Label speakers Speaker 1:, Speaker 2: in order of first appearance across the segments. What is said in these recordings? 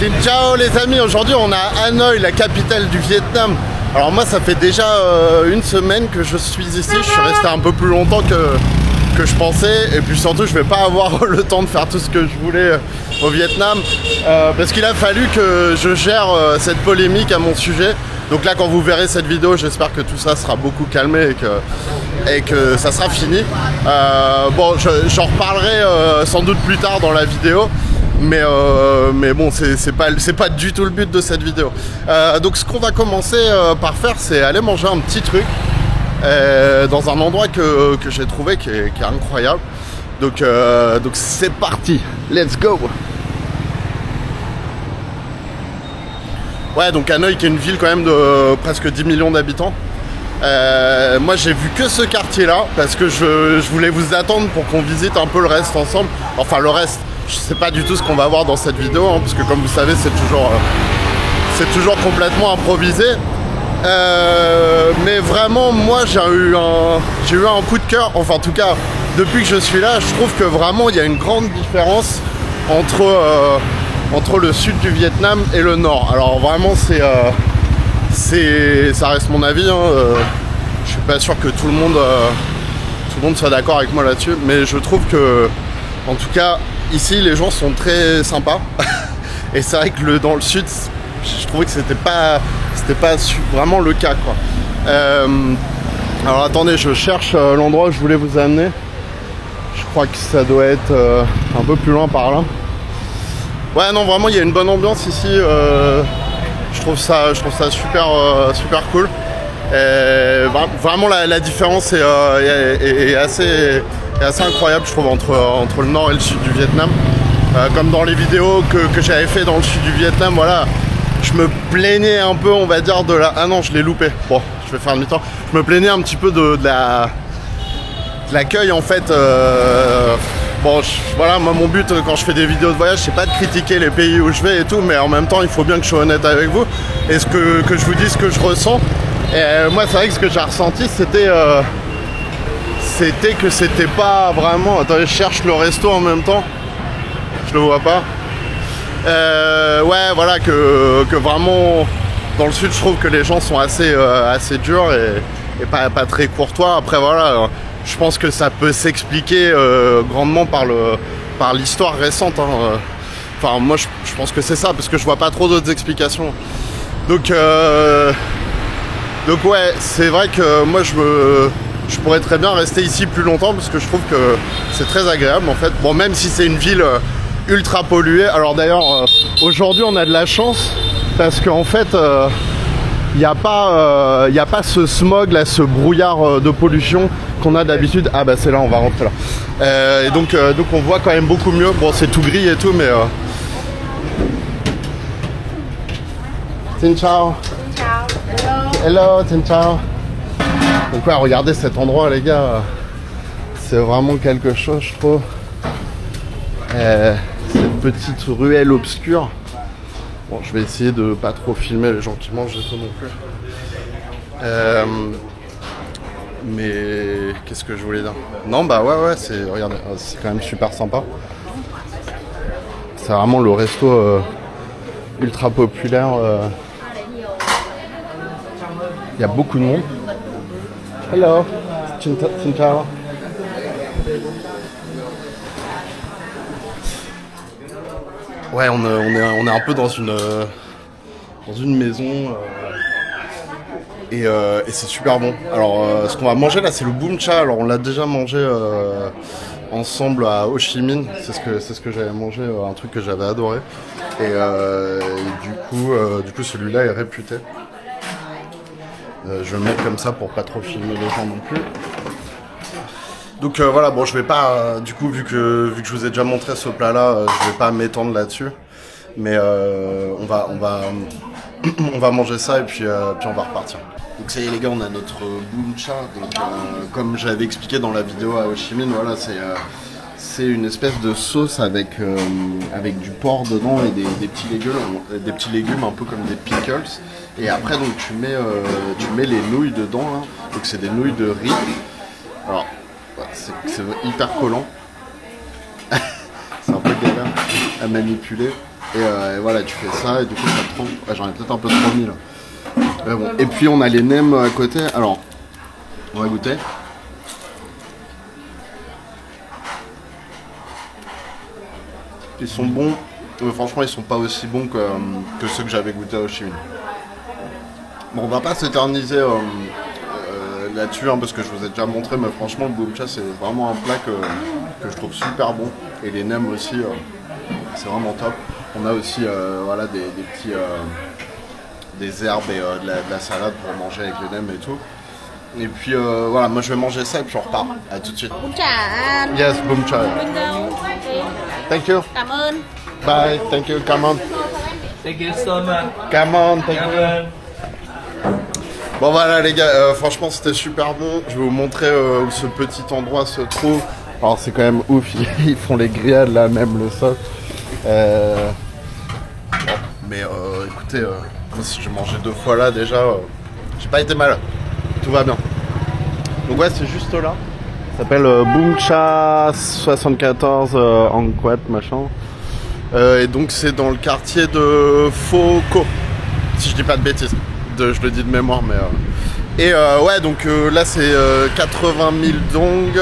Speaker 1: Xin ciao les amis, aujourd'hui on est à Hanoï, la capitale du Vietnam. Alors moi ça fait déjà une semaine que je suis ici, je suis resté un peu plus longtemps que je pensais. Et puis surtout je vais pas avoir le temps de faire tout ce que je voulais au Vietnam parce qu'il a fallu que je gère cette polémique à mon sujet. Donc là quand vous verrez cette vidéo, j'espère que tout ça sera beaucoup calmé et que ça sera fini. Bon, j'en reparlerai sans doute plus tard dans la vidéo. Mais bon, c'est pas du tout le but de cette vidéo. Donc ce qu'on va commencer par faire, c'est aller manger un petit truc dans un endroit que j'ai trouvé qui est incroyable. Donc c'est parti, let's go. Ouais, donc Hanoï qui est une ville quand même de presque 10 millions d'habitants. Moi j'ai vu que ce quartier là parce que je voulais vous attendre pour qu'on visite un peu le reste ensemble. Enfin le reste, je sais pas du tout ce qu'on va voir dans cette vidéo hein, parce que comme vous savez c'est toujours complètement improvisé. Mais vraiment moi j'ai eu un coup de cœur. Enfin en tout cas depuis que je suis là, je trouve que vraiment il y a une grande différence entre le sud du Vietnam et le nord. Alors vraiment ça reste mon avis hein. Je suis pas sûr que tout le monde soit d'accord avec moi là-dessus, mais je trouve que en tout cas ici les gens sont très sympas et c'est vrai que dans le sud je trouvais que c'était pas vraiment le cas quoi. Alors attendez, je cherche l'endroit où je voulais vous amener. Je crois que ça doit être un peu plus loin par là. Ouais non vraiment il y a une bonne ambiance ici. Je trouve ça super cool. Vraiment la différence est assez incroyable je trouve entre le nord et le sud du Vietnam. Comme dans les vidéos que j'avais fait dans le sud du Vietnam, voilà, je me plaignais un peu on va dire de la... Ah non je l'ai loupé, bon je vais faire demi-temps. Je me plaignais un petit peu de l'accueil en fait. Bon, voilà, moi mon but quand je fais des vidéos de voyage, c'est pas de critiquer les pays où je vais et tout, mais en même temps il faut bien que je sois honnête avec vous et que je vous dise ce que je ressens. Et moi c'est vrai que ce que j'ai ressenti c'était que c'était pas vraiment... Attendez, je cherche le resto en même temps, je le vois pas. Ouais voilà, que vraiment dans le sud je trouve que les gens sont assez durs et pas très courtois. Après voilà, je pense que ça peut s'expliquer grandement par l'histoire récente hein. Enfin moi je pense que c'est ça parce que je vois pas trop d'autres explications. Donc ouais, c'est vrai que moi je pourrais très bien rester ici plus longtemps parce que je trouve que c'est très agréable en fait. Bon, même si c'est une ville ultra polluée. Alors d'ailleurs aujourd'hui on a de la chance parce qu'en fait il n'y a pas ce smog là, ce brouillard de pollution qu'on a d'habitude. Ah bah c'est là, on va rentrer là. Et donc on voit quand même beaucoup mieux. Bon c'est tout gris et tout mais Xin chào. Hello, Xin chào. Donc ouais, regardez cet endroit les gars, c'est vraiment quelque chose je trouve. Cette petite ruelle obscure. Bon, je vais essayer de pas trop filmer les gens qui mangent et tout non plus. Mais qu'est-ce que je voulais dire? Non bah ouais, regardez, c'est quand même super sympa. C'est vraiment le resto ultra populaire. Il y a beaucoup de monde. Hello, Xin chào. Ouais, on est un peu dans une maison et c'est super bon. Alors, ce qu'on va manger là, c'est le Bum Cha. Alors, on l'a déjà mangé ensemble à Ho Chi Minh. C'est ce que j'avais mangé, un truc que j'avais adoré. Et du coup, celui-là est réputé. Je vais le mettre comme ça pour pas trop filmer les gens non plus. Donc voilà, bon je vais pas, du coup vu que je vous ai déjà montré ce plat là, je vais pas m'étendre là-dessus. Mais on va manger ça et puis on va repartir. Donc ça y est les gars, on a notre Bum Cha. Donc comme j'avais expliqué dans la vidéo à Ho Chi Minh, voilà c'est une espèce de sauce avec du porc dedans et des petits légumes un peu comme des pickles. Et après donc tu mets les nouilles dedans là. Donc c'est des nouilles de riz. Alors c'est hyper collant. C'est un peu galère à manipuler. Et voilà, tu fais ça et du coup ça te trempe. Ouais, j'en ai peut-être un peu trop mis là. Bon. Et puis on a les nems à côté. Alors, on va goûter. Ils sont bons, mais franchement ils sont pas aussi bons que ceux que j'avais goûté à Ho Chi Minh. Bon, on va pas s'éterniser là-dessus parce que je vous ai déjà montré, mais franchement le Boom Cha c'est vraiment un plat que je trouve super bon. Et les nems aussi, c'est vraiment top. On a aussi voilà, des petits des herbes et de la salade pour manger avec les nems et tout. Et puis voilà, moi je vais manger ça et puis on repart. À tout de suite.
Speaker 2: Bún chả.
Speaker 1: Yes, Boom Cha. Thank you.
Speaker 2: Cảm ơn.
Speaker 1: Bye, thank you, come on.
Speaker 3: Thank you so much.
Speaker 1: Come on, thank you. Bon voilà les gars, franchement c'était super bon. Je vais vous montrer où ce petit endroit se trouve. Alors c'est quand même ouf, ils font les grillades là, même le sol. Bon, mais écoutez, moi si j'ai mangé 2 fois là déjà, j'ai pas été malade. Tout va bien. Donc ouais, c'est juste là. Ça s'appelle Boom Cha 74 Angkor machin. Et donc c'est dans le quartier de Pho Co, si je dis pas de bêtises. Je le dis de mémoire, mais et ouais, donc là c'est 80 000 dong.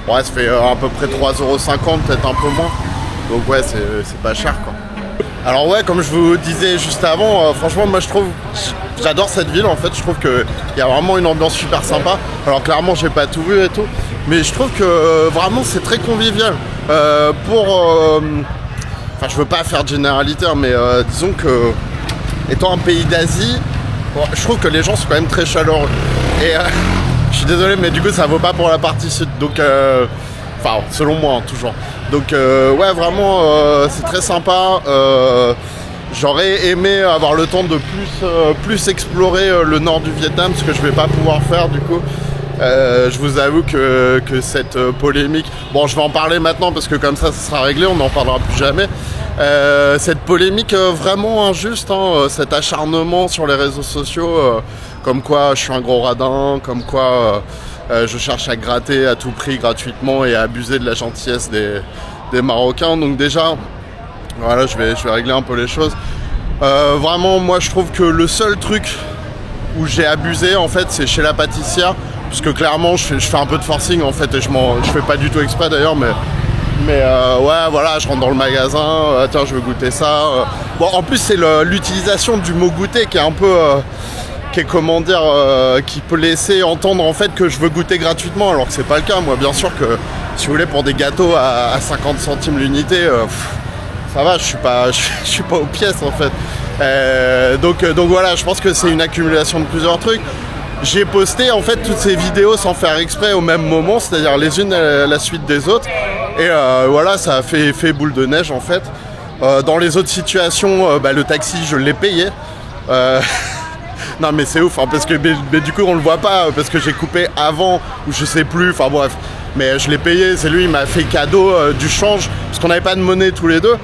Speaker 1: Ouais, ça fait à peu près 3,50 €, peut-être un peu moins. Donc ouais, c'est pas cher quoi. Alors ouais, comme je vous disais juste avant, franchement moi j'adore cette ville en fait. Je trouve qu'il y a vraiment une ambiance super sympa. Alors clairement j'ai pas tout vu et tout, mais je trouve que vraiment c'est très convivial. Enfin je veux pas faire de généralité, mais disons que étant un pays d'Asie, je trouve que les gens sont quand même très chaleureux. Et je suis désolé, mais du coup ça vaut pas pour la partie sud. Donc enfin selon moi hein, toujours. Donc ouais vraiment c'est très sympa. J'aurais aimé avoir le temps de plus explorer le nord du Vietnam, ce que je vais pas pouvoir faire du coup. Je vous avoue que cette polémique, bon je vais en parler maintenant parce que comme ça sera réglé, on n'en parlera plus jamais. Cette polémique vraiment injuste, hein, cet acharnement sur les réseaux sociaux, comme quoi je suis un gros radin, comme quoi je cherche à gratter à tout prix gratuitement et à abuser de la gentillesse des Marocains. Donc déjà, voilà, je vais régler un peu les choses. Vraiment, moi je trouve que le seul truc où j'ai abusé en fait, c'est chez la pâtissière, parce que clairement je fais un peu de forcing en fait, et je fais pas du tout exprès d'ailleurs, mais ouais voilà, je rentre dans le magasin, tiens je veux goûter ça. Bon en plus c'est l'utilisation du mot goûter qui est un peu qui est comment dire qui peut laisser entendre en fait que je veux goûter gratuitement, alors que c'est pas le cas. Moi bien sûr que si vous voulez, pour des gâteaux à 50 centimes l'unité, ça va, je suis pas aux pièces en fait. Donc voilà, je pense que c'est une accumulation de plusieurs trucs. J'ai posté en fait toutes ces vidéos sans faire exprès au même moment, c'est-à-dire les unes à la suite des autres. Et voilà, ça a fait boule de neige en fait. Dans les autres situations, le taxi, je l'ai payé. Non mais c'est ouf, hein, parce que mais du coup on le voit pas, parce que j'ai coupé avant, ou je sais plus, enfin bref. Mais je l'ai payé, c'est lui, il m'a fait cadeau du change, parce qu'on n'avait pas de monnaie tous les deux.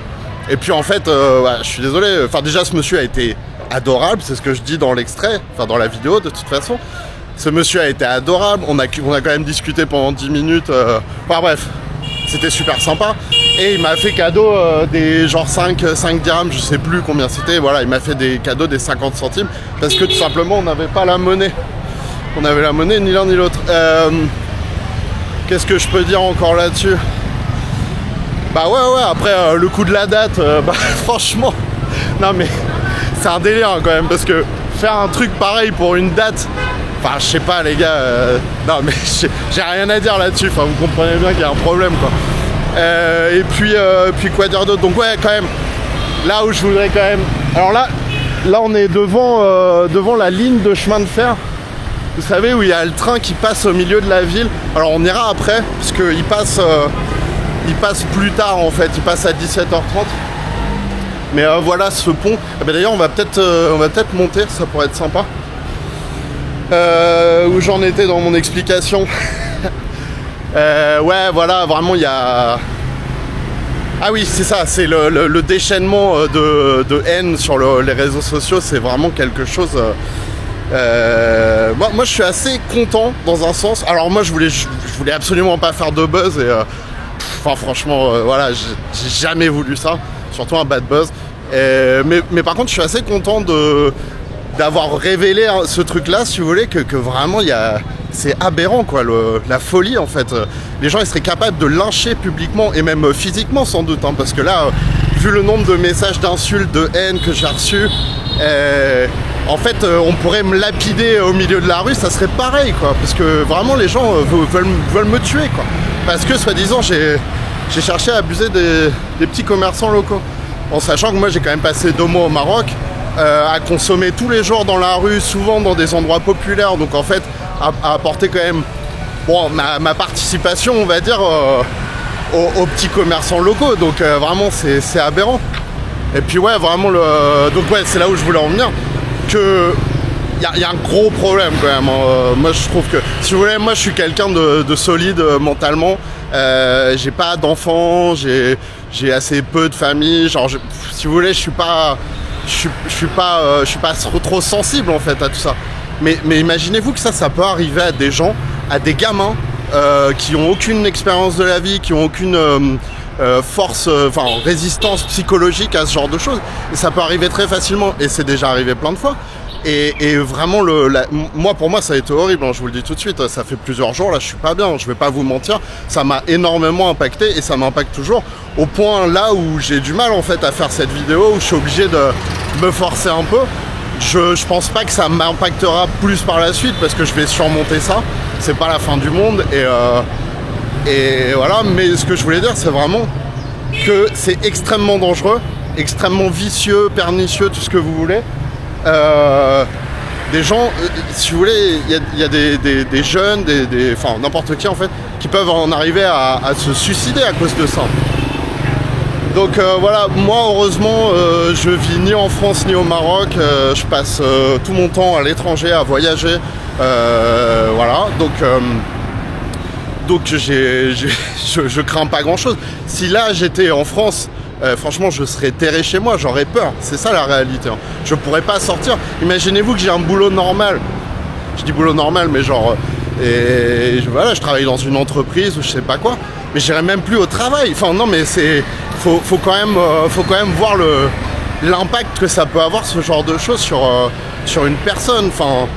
Speaker 1: Et puis en fait, ouais, je suis désolé, enfin déjà ce monsieur a été adorable, c'est ce que je dis dans l'extrait, enfin dans la vidéo de toute façon. Ce monsieur a été adorable, on a quand même discuté pendant 10 minutes, enfin bref, c'était super sympa. Et il m'a fait cadeau des genre 5 dirhams, je sais plus combien c'était, voilà, il m'a fait des cadeaux des 50 centimes, parce que tout simplement on n'avait pas la monnaie. On avait la monnaie ni l'un ni l'autre. Qu'est-ce que je peux dire encore là-dessus? Bah ouais, après le coup de la date, franchement, non mais c'est un délire hein, quand même, parce que faire un truc pareil pour une date, enfin je sais pas les gars, non mais j'ai rien à dire là-dessus, enfin vous comprenez bien qu'il y a un problème quoi. Et puis quoi dire d'autre? Donc ouais quand même, là où je voudrais quand même, alors là on est devant la ligne de chemin de fer. Vous savez, où il y a le train qui passe au milieu de la ville. Alors on ira après, parce qu'il passe plus tard en fait, il passe à 17h30. Mais voilà ce pont. D'ailleurs on va peut-être monter, ça pourrait être sympa. Où j'en étais dans mon explication. Ouais voilà, vraiment il y a... Ah oui c'est ça, c'est le déchaînement de haine sur les réseaux sociaux, c'est vraiment quelque chose... moi je suis assez content dans un sens. Alors moi je voulais absolument pas faire de buzz et enfin franchement voilà, j'ai jamais voulu ça, surtout un bad buzz. Mais par contre, je suis assez content d'avoir révélé ce truc-là, si vous voulez, que vraiment, c'est aberrant, quoi, la folie, en fait. Les gens, ils seraient capables de lyncher publiquement, et même physiquement, sans doute, hein, parce que là, vu le nombre de messages d'insultes, de haine que j'ai reçus, en fait, on pourrait me lapider au milieu de la rue, ça serait pareil, quoi, parce que vraiment, les gens veulent me tuer, quoi. Parce que, soi-disant, j'ai cherché à abuser des petits commerçants locaux. En sachant que moi j'ai quand même passé 2 mois au Maroc à consommer tous les jours dans la rue, souvent dans des endroits populaires, donc en fait à apporter quand même ma participation, on va dire, aux petits commerçants locaux, donc vraiment c'est aberrant. Et puis ouais, vraiment donc ouais, c'est là où je voulais en venir, que il y a un gros problème quand même, hein. Moi je trouve que, si vous voulez, moi je suis quelqu'un de solide mentalement, j'ai pas d'enfants, j'ai assez peu de famille, genre si vous voulez, je suis pas trop sensible en fait à tout ça. Mais imaginez-vous que ça peut arriver à des gens, à des gamins qui ont aucune expérience de la vie, qui ont aucune force, résistance psychologique à ce genre de choses. Et ça peut arriver très facilement, et c'est déjà arrivé plein de fois. Et vraiment, pour moi, ça a été horrible, hein, je vous le dis tout de suite. Ça fait plusieurs jours, là, je suis pas bien, je vais pas vous mentir. Ça m'a énormément impacté, et ça m'impacte toujours, au point là où j'ai du mal, en fait, à faire cette vidéo, où je suis obligé de me forcer un peu. Je pense pas que ça m'impactera plus par la suite, parce que je vais surmonter ça. C'est pas la fin du monde, et voilà. Mais ce que je voulais dire, c'est vraiment que c'est extrêmement dangereux, extrêmement vicieux, pernicieux, tout ce que vous voulez. Des gens, si vous voulez, il y a des jeunes, enfin n'importe qui en fait, qui peuvent en arriver à se suicider à cause de ça. Donc voilà, moi heureusement je vis ni en France ni au Maroc, je passe tout mon temps à l'étranger à voyager, voilà, donc je crains pas grand chose. Si là j'étais en France, franchement je serais terré chez moi, j'aurais peur, c'est ça la réalité, hein. Je pourrais pas sortir. Imaginez-vous que j'ai un boulot normal, je dis boulot normal mais genre voilà, je travaille dans une entreprise ou je sais pas quoi, mais j'irai même plus au travail. Enfin non, mais faut quand même voir l'impact que ça peut avoir, ce genre de choses sur une personne. Enfin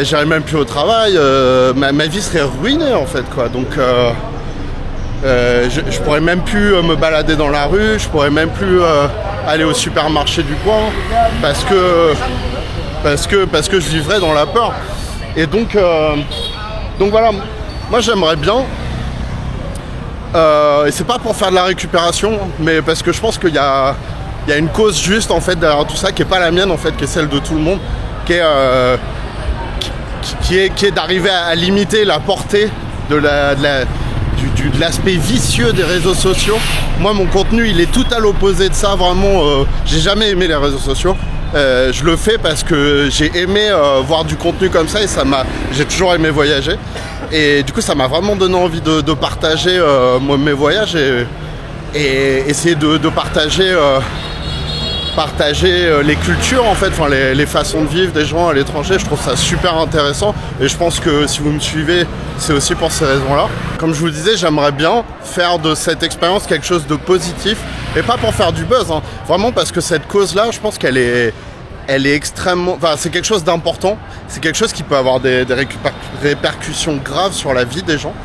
Speaker 1: j'irai même plus au travail, ma vie serait ruinée en fait, quoi. Donc je pourrais même plus me balader dans la rue, je pourrais même plus aller au supermarché du coin, parce que je vivrais dans la peur. Et donc voilà, moi j'aimerais bien, et c'est pas pour faire de la récupération, mais parce que je pense qu'il y a une cause juste en fait derrière tout ça, qui est pas la mienne en fait, qui est celle de tout le monde, qui est d'arriver à limiter la portée de l'aspect vicieux des réseaux sociaux. Moi mon contenu il est tout à l'opposé de ça, vraiment. J'ai jamais aimé les réseaux sociaux, je le fais parce que j'ai aimé voir du contenu comme ça, et j'ai toujours aimé voyager, et du coup ça m'a vraiment donné envie de partager mes voyages, et essayer de partager les cultures en fait, enfin les façons de vivre des gens à l'étranger. Je trouve ça super intéressant, et je pense que si vous me suivez, c'est aussi pour ces raisons-là. Comme je vous le disais, j'aimerais bien faire de cette expérience quelque chose de positif, et pas pour faire du buzz, hein, vraiment parce que cette cause-là, je pense qu'elle est extrêmement... Enfin, c'est quelque chose d'important, c'est quelque chose qui peut avoir des répercussions graves sur la vie des gens.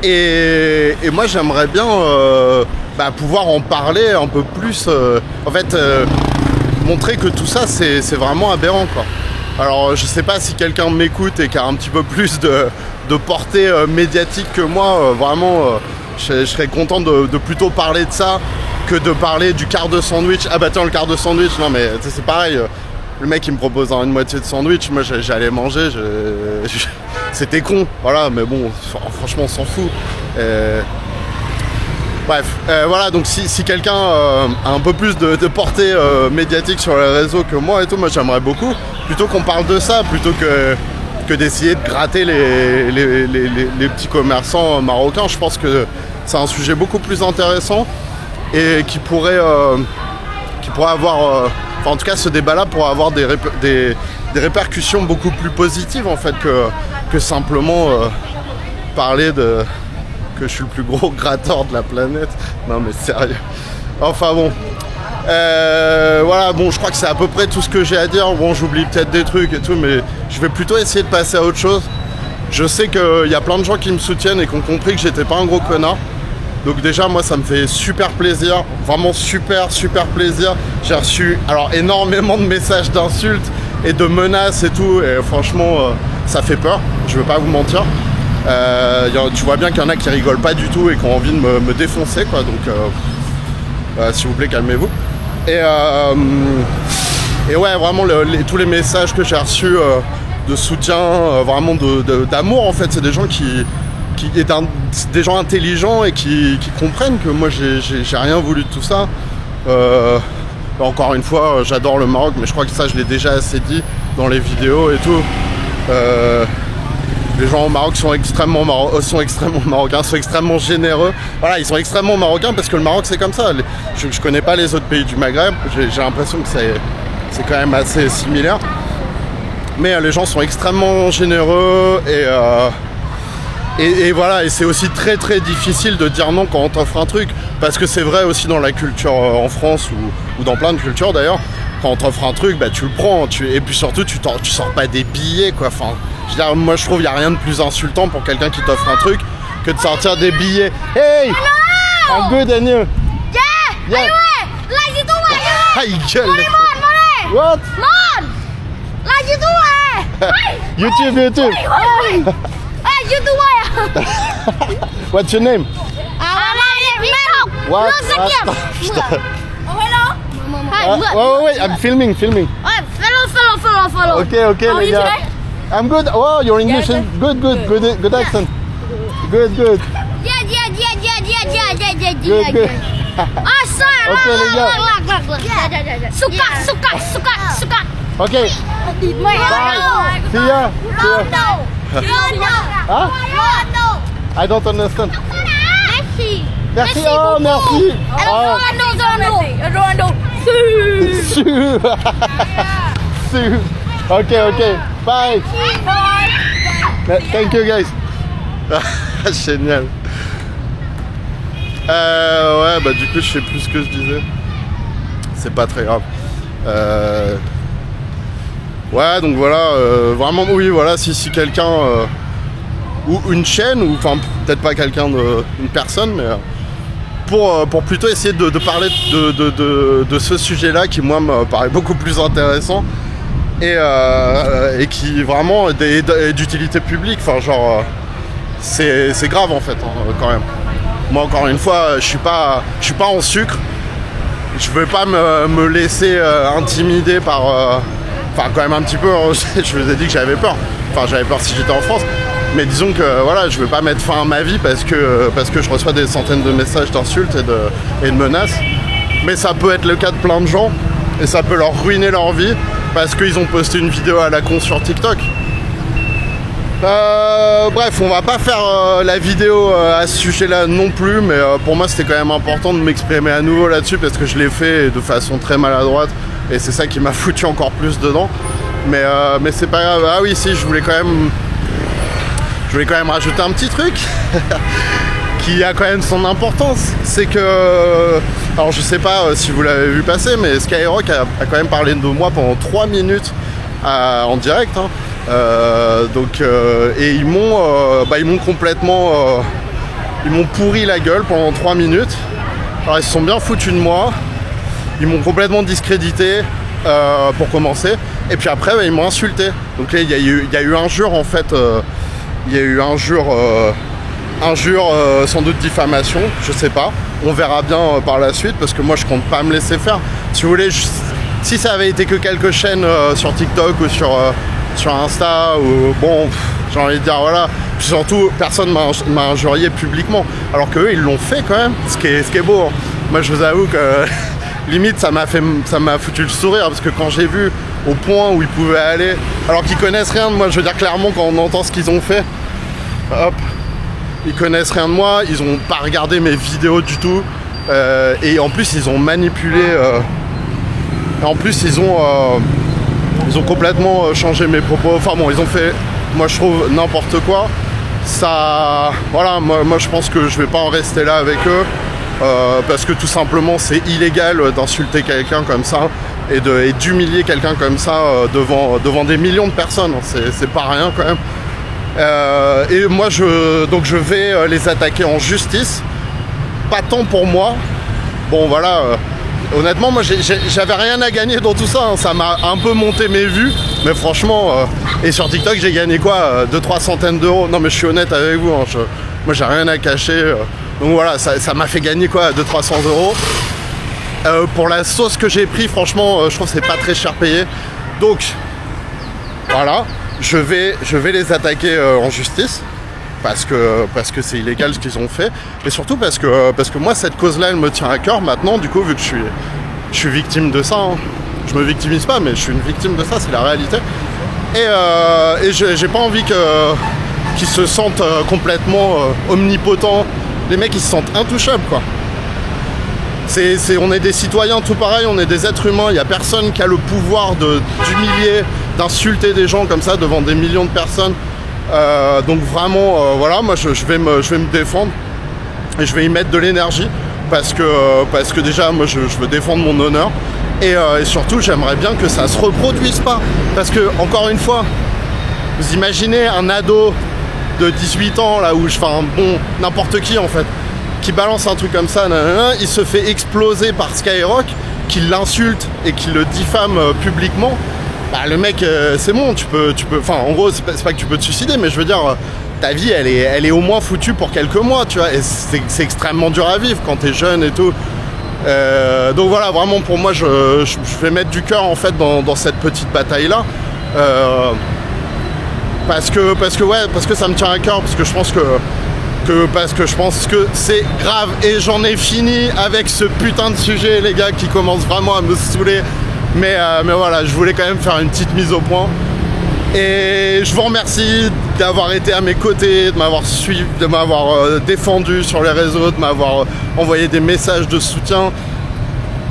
Speaker 1: Et moi j'aimerais bien pouvoir en parler un peu plus, en fait montrer que tout ça c'est vraiment aberrant, quoi. Alors je sais pas si quelqu'un m'écoute et qui a un petit peu plus de portée médiatique que moi, vraiment je serais content de plutôt parler de ça que de parler du quart de sandwich. Ah bah tiens, le quart de sandwich, non mais c'est pareil, le mec il me propose une moitié de sandwich, moi j'allais manger, c'était con, voilà, mais bon, franchement on s'en fout. Bref, voilà, donc si quelqu'un a un peu plus de portée médiatique sur les réseaux que moi et tout, moi j'aimerais beaucoup, plutôt qu'on parle de ça, plutôt que d'essayer de gratter les petits commerçants marocains. Je pense que c'est un sujet beaucoup plus intéressant, et qui pourrait avoir... en tout cas, ce débat-là pourrait avoir des répercussions beaucoup plus positives en fait, que simplement parler que je suis le plus gros gratteur de la planète. Non mais sérieux. Enfin bon. Voilà, bon, je crois que c'est à peu près tout ce que j'ai à dire. Bon, j'oublie peut-être des trucs et tout, mais je vais plutôt essayer de passer à autre chose. Je sais qu'il y a plein de gens qui me soutiennent et qui ont compris que j'étais pas un gros connard. Donc déjà, moi, ça me fait super plaisir. Vraiment super plaisir. J'ai reçu alors énormément de messages d'insultes et de menaces et tout. Et franchement, ça fait peur. Je veux pas vous mentir. Tu vois bien qu'il y en a qui rigolent pas du tout et qui ont envie de me défoncer, quoi. Donc, s'il vous plaît, calmez-vous. Et ouais, vraiment, tous les messages que j'ai reçus de soutien, vraiment d'amour, en fait, c'est des gens des gens intelligents et qui comprennent que moi, j'ai rien voulu de tout ça. Encore une fois, j'adore le Maroc, mais je crois que ça, je l'ai déjà assez dit dans les vidéos et tout. Les gens au Maroc sont extrêmement marocains, sont extrêmement généreux. Voilà, ils sont extrêmement marocains parce que le Maroc, c'est comme ça. Je connais pas les autres pays du Maghreb, j'ai l'impression que c'est quand même assez similaire. Mais les gens sont extrêmement généreux et voilà, et c'est aussi très difficile de dire non quand on t'offre un truc, parce que c'est vrai aussi dans la culture en France ou dans plein de cultures d'ailleurs. Quand on t'offre un truc, bah tu le prends, et puis surtout tu sors pas des billets, quoi. Enfin, je veux dire, moi je trouve qu'il n'y a rien de plus insultant pour quelqu'un qui t'offre un truc que de sortir des billets. Hey, I'm good and you? Yeah. Ah, il gueule. What? YouTube. What's your name? What? Wait, I'm filming.
Speaker 2: Follow.
Speaker 1: Okay, les gars. I'm good. Oh, your English is good accent. Good.
Speaker 2: Yeah.
Speaker 1: Good.
Speaker 2: Oh, sorry.
Speaker 1: Okay, les gars.
Speaker 2: Suka.
Speaker 1: Okay. Bye. See ya. Huh? I don't understand. Merci. Oh, merci.
Speaker 2: Ronaldo.
Speaker 1: Okay. Bye. Thank you, guys. Génial. Ouais, bah du coup, je sais plus ce que je disais. C'est pas très grave. Ouais, donc voilà, vraiment, oui, voilà, si quelqu'un, ou une chaîne, ou enfin, peut-être pas quelqu'un, une personne, mais pour plutôt essayer de parler de ce sujet-là qui, moi, me paraît beaucoup plus intéressant et qui vraiment est d'utilité publique, enfin, genre, c'est grave, en fait, hein, quand même. Moi, encore une fois, je suis pas en sucre, je veux pas me laisser intimider par... Enfin, quand même un petit peu, je vous ai dit que j'avais peur. Enfin, j'avais peur si j'étais en France. Mais disons que, voilà, je veux pas mettre fin à ma vie parce que je reçois des centaines de messages d'insultes et de menaces. Mais ça peut être le cas de plein de gens. Et ça peut leur ruiner leur vie parce qu'ils ont posté une vidéo à la con sur TikTok. Bref, on va pas faire la vidéo à ce sujet-là non plus. Mais pour moi, c'était quand même important de m'exprimer à nouveau là-dessus parce que je l'ai fait de façon très maladroite. Et c'est ça qui m'a foutu encore plus dedans. Mais c'est pas grave. Ah oui, si, je voulais quand même rajouter un petit truc qui a quand même son importance. C'est que... alors je sais pas si vous l'avez vu passer, mais Skyrock a quand même parlé de moi pendant 3 minutes en direct. Hein. Et ils m'ont complètement... ils m'ont pourri la gueule pendant 3 minutes. Alors ils se sont bien foutus de moi. Ils m'ont complètement discrédité pour commencer. Et puis après, ils m'ont insulté. Donc là, il y a eu injure en fait. Il y a eu injure sans doute diffamation. Je sais pas. On verra bien par la suite parce que moi, je compte pas me laisser faire. Si vous voulez, si ça avait été que quelques chaînes sur TikTok ou sur Insta, ou bon, j'ai envie de dire voilà. Puis surtout, personne m'a injurié publiquement. Alors qu'eux, ils l'ont fait quand même. Ce qui est beau. Hein. Moi, je vous avoue que... limite ça m'a foutu le sourire parce que quand j'ai vu au point où ils pouvaient aller, alors qu'ils connaissent rien de moi, je veux dire clairement quand on entend ce qu'ils ont fait, hop, ils connaissent rien de moi, ils ont pas regardé mes vidéos du tout, et en plus ils ont manipulé, en plus ils ont complètement changé mes propos, enfin bon ils ont fait, moi je trouve n'importe quoi, ça, voilà, moi je pense que je vais pas en rester là avec eux. parce que tout simplement c'est illégal d'insulter quelqu'un comme ça et d'humilier quelqu'un comme ça devant des millions de personnes. C'est pas rien quand même. Et moi je vais les attaquer en justice, pas tant pour moi. Bon voilà, honnêtement moi j'avais rien à gagner dans tout ça, hein. Ça m'a un peu monté mes vues, mais franchement, et sur TikTok j'ai gagné quoi, 2-3 centaines d'euros. Non mais je suis honnête avec vous, hein, moi j'ai rien à cacher, donc voilà, ça m'a fait gagner quoi, 200-300 euros. Pour la sauce que j'ai pris, franchement, je trouve que c'est pas très cher payé. Donc voilà, je vais les attaquer en justice. Parce que c'est illégal ce qu'ils ont fait, et surtout parce que moi cette cause-là elle me tient à cœur maintenant, du coup vu que je suis victime de ça, hein. Je me victimise pas mais je suis une victime de ça, c'est la réalité, et j'ai pas envie qu'ils se sentent complètement omnipotents, les mecs ils se sentent intouchables quoi. On est des citoyens tout pareil, on est des êtres humains, il n'y a personne qui a le pouvoir d'humilier, d'insulter des gens comme ça devant des millions de personnes. Donc vraiment voilà, moi je vais me défendre et je vais y mettre de l'énergie parce que déjà moi je veux défendre mon honneur et surtout j'aimerais bien que ça se reproduise pas, parce que encore une fois, vous imaginez un ado de 18 ans là, bon n'importe qui en fait, qui balance un truc comme ça, nanana, il se fait exploser par Skyrock, qui l'insulte et qui le diffame publiquement. Bah, le mec, c'est bon, tu peux, enfin, en gros, c'est pas que tu peux te suicider, mais je veux dire, ta vie, elle est au moins foutue pour quelques mois, tu vois, et c'est extrêmement dur à vivre quand t'es jeune et tout. Donc voilà, vraiment, pour moi, je vais mettre du cœur, en fait, dans cette petite bataille-là. Parce que ça me tient à cœur, parce que je pense que c'est grave, et j'en ai fini avec ce putain de sujet, les gars, qui commence vraiment à me saouler. Mais voilà, je voulais quand même faire une petite mise au point. Et je vous remercie d'avoir été à mes côtés, de m'avoir suivi, de m'avoir défendu sur les réseaux, de m'avoir envoyé des messages de soutien,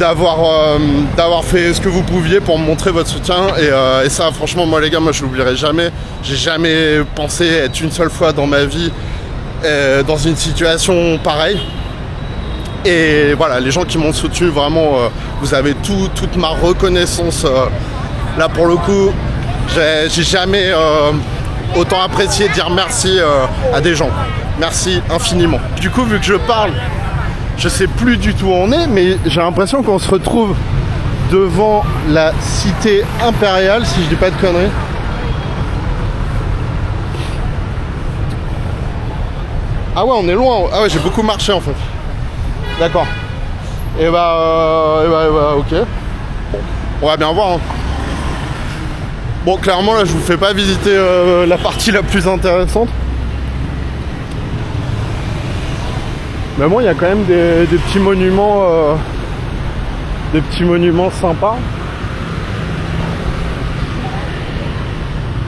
Speaker 1: d'avoir fait ce que vous pouviez pour me montrer votre soutien. Et ça, franchement, moi les gars, moi je l'oublierai jamais. J'ai jamais pensé être une seule fois dans ma vie dans une situation pareille. Et voilà, les gens qui m'ont soutenu, vraiment, vous avez toute ma reconnaissance. Là, pour le coup, j'ai jamais autant apprécié dire merci à des gens. Merci infiniment. Du coup, vu que je parle, je sais plus du tout où on est, mais j'ai l'impression qu'on se retrouve devant la cité impériale, si je dis pas de conneries. Ah ouais, on est loin. Ah ouais, j'ai beaucoup marché en fait. D'accord. Et bah, ok. Bon, on va bien voir. Hein. Bon, clairement, là, je vous fais pas visiter la partie la plus intéressante. Mais bon, il y a quand même des petits monuments, sympas.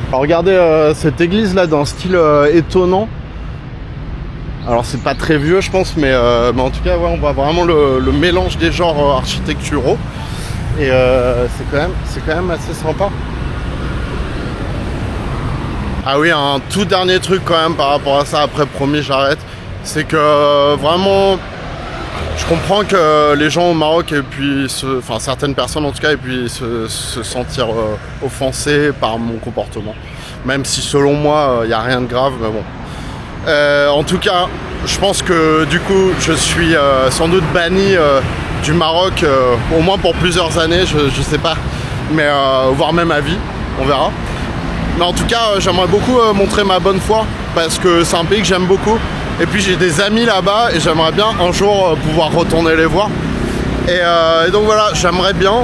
Speaker 1: Alors, regardez cette église là, d'un style étonnant. Alors c'est pas très vieux je pense, mais en tout cas ouais, on voit vraiment le mélange des genres architecturaux. Et c'est quand même assez sympa. Ah oui, un tout dernier truc quand même par rapport à ça, après promis j'arrête. C'est que vraiment, je comprends que les gens au Maroc et puis enfin certaines personnes en tout cas, et puis se sentir offensés par mon comportement. Même si selon moi, il n'y a rien de grave, mais bon. En tout cas, je pense que du coup, je suis sans doute banni du Maroc, au moins pour plusieurs années, je sais pas, mais voire même à vie, on verra. Mais en tout cas, j'aimerais beaucoup montrer ma bonne foi, parce que c'est un pays que j'aime beaucoup. Et puis j'ai des amis là-bas, et j'aimerais bien un jour pouvoir retourner les voir. Et donc voilà, j'aimerais bien,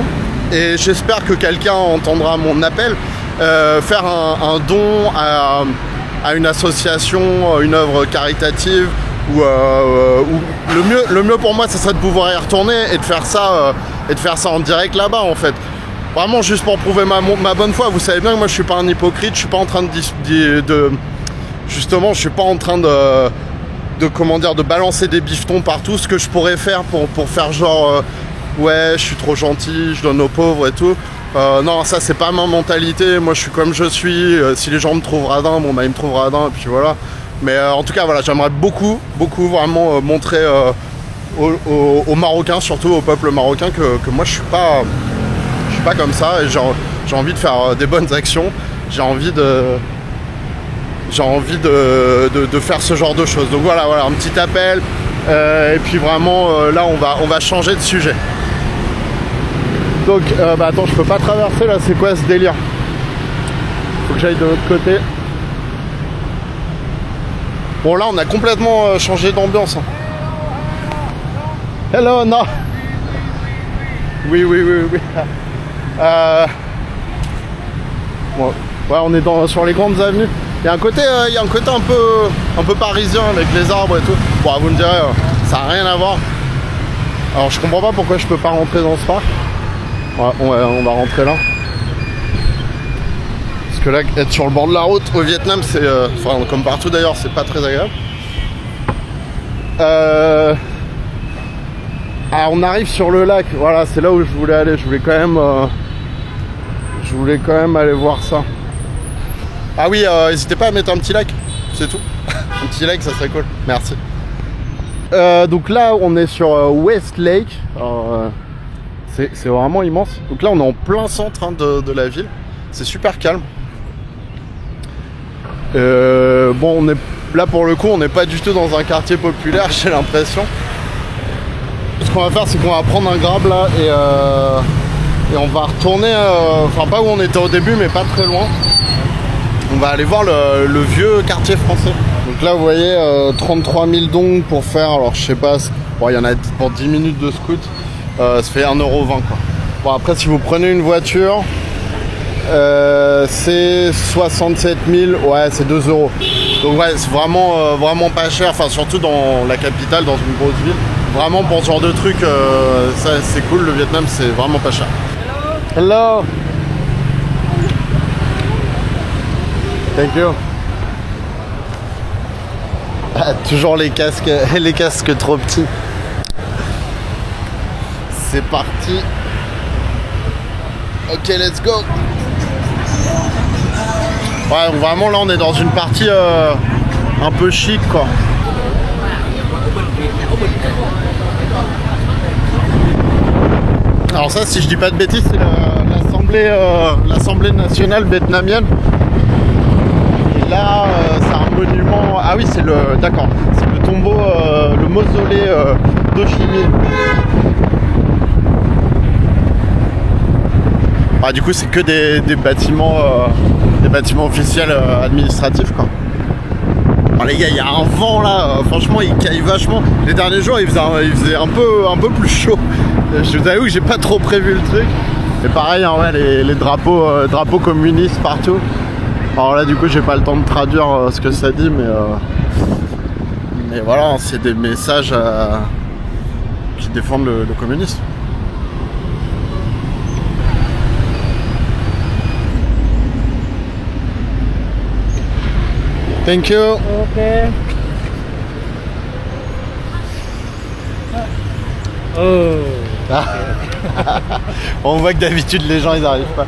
Speaker 1: et j'espère que quelqu'un entendra mon appel, faire un don à une association, une œuvre caritative, ou le mieux pour moi, ça serait de pouvoir y retourner et de faire ça en direct là-bas en fait. Vraiment juste pour prouver ma bonne foi. Vous savez bien que moi je suis pas un hypocrite, je suis pas en train justement, je suis pas en train de balancer des bifetons partout. Ce que je pourrais faire pour faire genre ouais, je suis trop gentil, je donne aux pauvres et tout. Non, ça c'est pas ma mentalité, moi je suis comme je suis, si les gens me trouvent radin, bon bah ils me trouvent radin et puis voilà. Mais en tout cas voilà, j'aimerais beaucoup vraiment montrer aux Marocains, surtout au peuple marocain, que moi je suis pas comme ça, et j'ai envie de faire des bonnes actions, j'ai envie de faire ce genre de choses. Donc voilà, un petit appel, et puis vraiment là on va changer de sujet. Donc attends, je peux pas traverser là, c'est quoi ce délire? Faut que j'aille de l'autre côté. Bon là on a complètement changé d'ambiance. Hello, non. Oui. Bon, ouais, on est sur les grandes avenues. Il y a un côté un peu parisien avec les arbres et tout. Bon, vous me direz, ça n'a rien à voir. Alors je comprends pas pourquoi je peux pas rentrer dans ce parc. Ouais, on va rentrer là. Parce que là, être sur le bord de la route au Vietnam, c'est, enfin comme partout d'ailleurs, c'est pas très agréable. Ah, on arrive sur le lac. Voilà, c'est là où je voulais aller. Je voulais quand même aller voir ça. Ah oui, n'hésitez pas à mettre un petit like, c'est tout. Un petit like, ça serait cool. Merci. Donc là, on est sur West Lake. C'est vraiment immense. Donc là, on est en plein centre de la ville. C'est super calme. Bon, on est là pour le coup, on n'est pas du tout dans un quartier populaire, j'ai l'impression. Ce qu'on va faire, c'est qu'on va prendre un grab là et on va retourner, enfin pas où on était au début, mais pas très loin. On va aller voir le vieux quartier français. Donc là, vous voyez, 33 000 dong pour faire, alors je sais pas, bon, il y en a pour 10 minutes de scoot, ça fait 1,20 € quoi. Bon, après, si vous prenez une voiture, c'est 67 000, ouais, c'est 2 €. Donc ouais, c'est vraiment pas cher, enfin surtout dans la capitale, dans une grosse ville. Vraiment pour ce genre de truc, ça c'est cool, le Vietnam c'est vraiment pas cher. Hello. Thank you. Ah, toujours les casques trop petits. C'est parti. Ok, let's go. Ouais, donc vraiment là on est dans une partie un peu chic quoi. Alors ça, si je dis pas de bêtises, c'est l'Assemblée nationale vietnamienne. Et là, c'est un monument. Ah oui, c'est d'accord. C'est le tombeau, le mausolée d'Ho Chi Minh. Ah, du coup, c'est que des bâtiments officiels administratifs quoi. Alors les gars, il y a un vent là, franchement il caille vachement. Les derniers jours il faisait un peu plus chaud. Je vous avoue que j'ai pas trop prévu le truc. Et pareil, hein, ouais, les drapeaux communistes partout. Alors là du coup j'ai pas le temps de traduire ce que ça dit, mais voilà, c'est des messages qui défendent le communisme. Thank you.
Speaker 3: Okay. Oh.
Speaker 1: On voit que d'habitude les gens ils arrivent pas.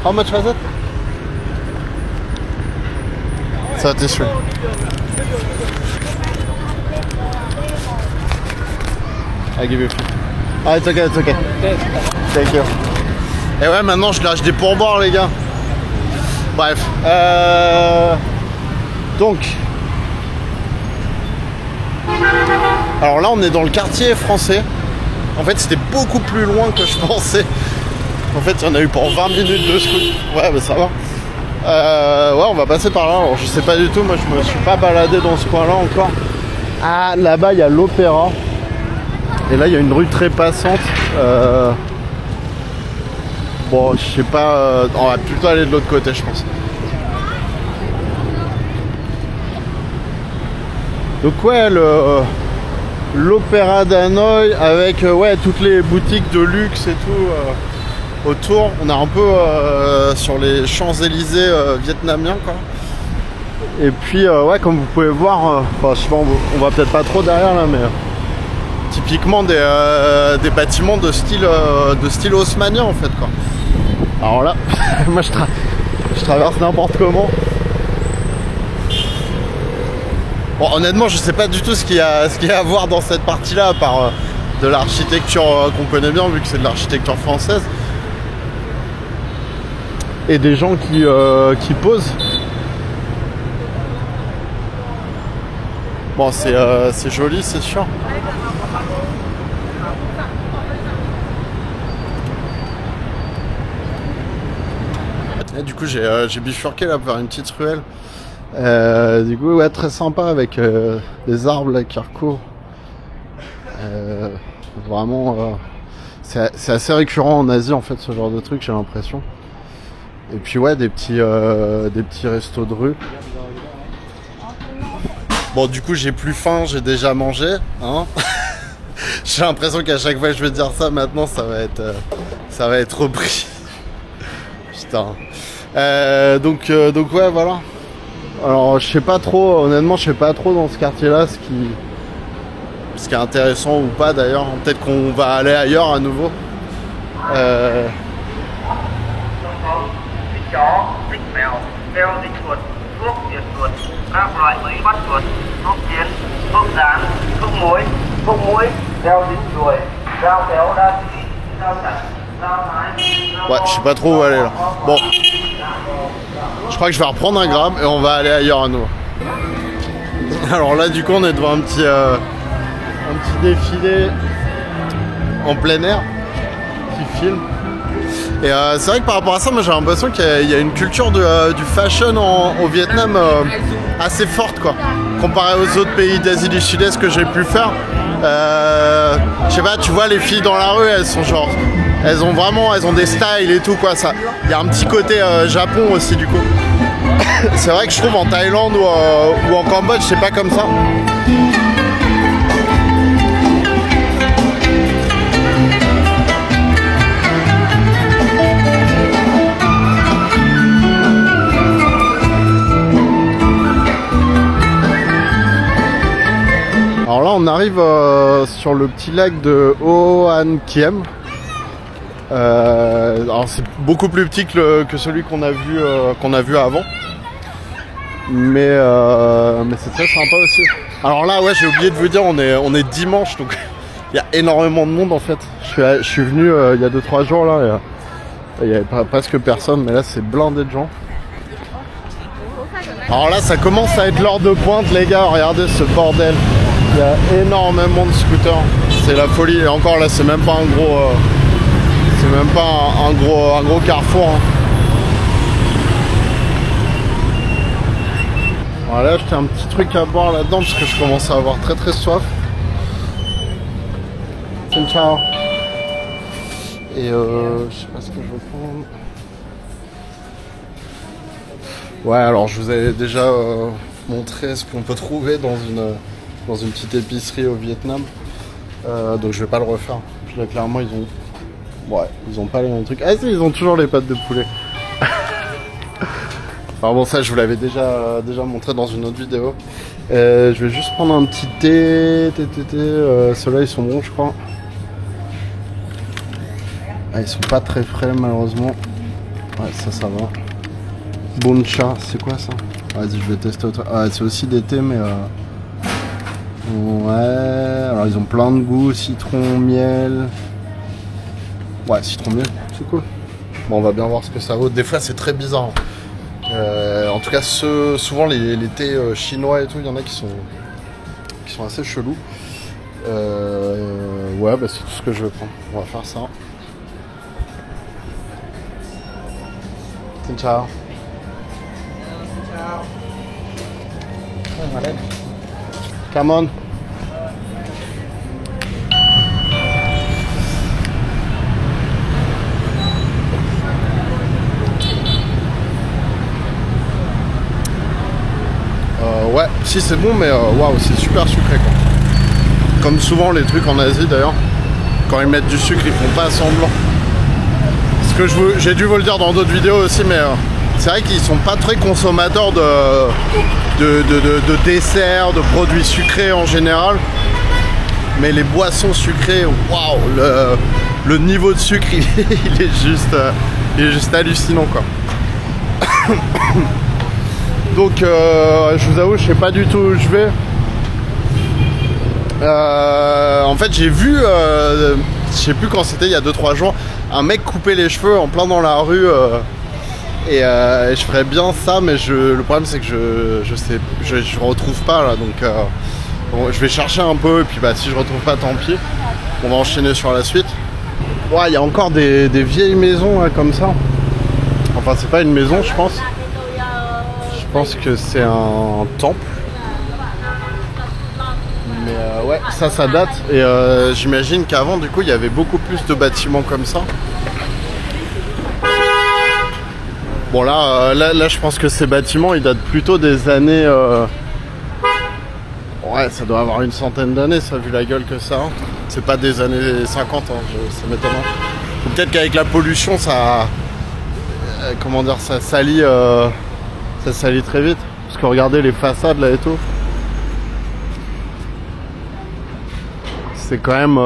Speaker 1: How much was it? 33. I give you. Ah, it's okay. Thank you. Et ouais, maintenant je lâche des pourboires les gars. Bref. Donc. Alors là on est dans le quartier français. En fait c'était beaucoup plus loin que je pensais. En fait il y en a eu pour 20 minutes de scoot. Ouais bah ça va. Ouais on va passer par là. Alors je sais pas du tout, moi je me suis pas baladé dans ce coin là encore. Ah là-bas il y a l'opéra. Et là il y a une rue très passante. Bon je sais pas, on va plutôt aller de l'autre côté je pense. Donc ouais, l'opéra d'Hanoï avec ouais, toutes les boutiques de luxe et tout autour. On est un peu sur les Champs-Élysées vietnamiens quoi. Et puis ouais, comme vous pouvez voir, enfin je sais pas, on va peut-être pas trop derrière là, mais typiquement des bâtiments de style haussmannien en fait quoi. Alors là, moi je traverse n'importe comment. Bon, honnêtement, je sais pas du tout ce qu'il y a à voir dans cette partie-là, à part de l'architecture qu'on connaît bien, vu que c'est de l'architecture française. Et des gens qui posent. Bon, c'est joli, c'est sûr. Et du coup, j'ai bifurqué là vers une petite ruelle. Du coup, ouais, très sympa avec des arbres là qui recourent. Vraiment, c'est assez récurrent en Asie en fait, ce genre de truc, j'ai l'impression. Et puis ouais, des petits restos de rue. Bon, du coup, j'ai plus faim, j'ai déjà mangé, hein. J'ai l'impression qu'à chaque fois que je vais dire ça, maintenant, ça va être repris. Putain. Donc ouais, voilà. Alors, je sais pas trop, honnêtement, je sais pas trop dans ce quartier-là ce qui est intéressant ou pas d'ailleurs. Peut-être qu'on va aller ailleurs à nouveau. Ouais, je sais pas trop où aller là. Bon, je crois que je vais reprendre un gramme et on va aller ailleurs à nouveau. Alors là, du coup, on est devant un petit défilé en plein air qui filme. Et c'est vrai que par rapport à ça, moi j'ai l'impression qu'il y a une culture du fashion au Vietnam assez forte, quoi. Comparé aux autres pays d'Asie du Sud-Est que j'ai pu faire. Je sais pas, tu vois les filles dans la rue, elles sont genre... Elles ont des styles et tout, quoi. Il y a un petit côté Japon aussi, du coup. C'est vrai que je trouve en Thaïlande ou en Cambodge, c'est pas comme ça. Alors là, on arrive sur le petit lac de Hoan Kiem. Alors c'est beaucoup plus petit que celui qu'on a vu avant, mais c'est très sympa aussi. Alors là, ouais, j'ai oublié de vous dire, on est dimanche, donc il y a énormément de monde en fait. Je suis venu il y a 2-3 jours là, il y avait presque personne, mais là c'est blindé de gens. Alors là, ça commence à être l'heure de pointe, les gars. Regardez ce bordel. Il y a énormément de scooters. C'est la folie. Et encore là, c'est même pas un gros. C'est même pas un gros carrefour. Hein. Voilà, j'ai un petit truc à boire là-dedans parce que je commence à avoir très soif. Ciao. Et je sais pas ce que je vais prendre. Ouais, alors je vous avais déjà montré ce qu'on peut trouver dans une petite épicerie au Vietnam. Donc je vais pas le refaire. Puis là, clairement, ils ont pas les mêmes trucs. Ah si, ils ont toujours les pâtes de poulet. Enfin bon, ça je vous l'avais déjà montré dans une autre vidéo. Je vais juste prendre un petit thé. Ceux-là ils sont bons, je crois. Ah, ils sont pas très frais malheureusement. Ouais, ça va. Boncha, c'est quoi ça? Vas-y, je vais tester autre. Ah, c'est aussi des thés, mais ouais. Alors ils ont plein de goûts, citron, miel. Ouais, citron, miel, c'est cool. Bon, on va bien voir ce que ça vaut. Des fois, c'est très bizarre. En tout cas, souvent les thés chinois et tout, il y en a qui sont assez chelous. Ouais, bah c'est tout ce que je vais prendre. On va faire ça. Ciao. Come on. Ouais, si c'est bon, mais waouh, c'est super sucré quoi. Comme souvent les trucs en Asie d'ailleurs, quand ils mettent du sucre, ils font pas semblant. Ce que j'ai dû vous le dire dans d'autres vidéos aussi, mais c'est vrai qu'ils sont pas très consommateurs de desserts, de produits sucrés en général. Mais les boissons sucrées, waouh, le niveau de sucre, il est juste hallucinant quoi. Donc je vous avoue, je sais pas du tout où je vais. En fait, j'ai vu, je sais plus quand c'était, il y a 2-3 jours, un mec couper les cheveux en plein dans la rue. Et je ferais bien ça, mais le problème c'est que je retrouve pas là, donc bon, je vais chercher un peu, et puis bah si je retrouve pas, tant pis. On va enchaîner sur la suite. Ouais, il y a encore des vieilles maisons là, comme ça. Enfin, c'est pas une maison, je pense. Je pense que c'est un temple. Mais ouais, ça date. Et j'imagine qu'avant, du coup, il y avait beaucoup plus de bâtiments comme ça. Bon, là, je pense que ces bâtiments, ils datent plutôt des années... Ouais, ça doit avoir une centaine d'années, ça, vu la gueule que ça a. C'est pas des années 50, hein, ça m'étonne. Ou peut-être qu'avec la pollution, ça... comment dire, ça salit très vite. Parce que regardez les façades là et tout. C'est quand même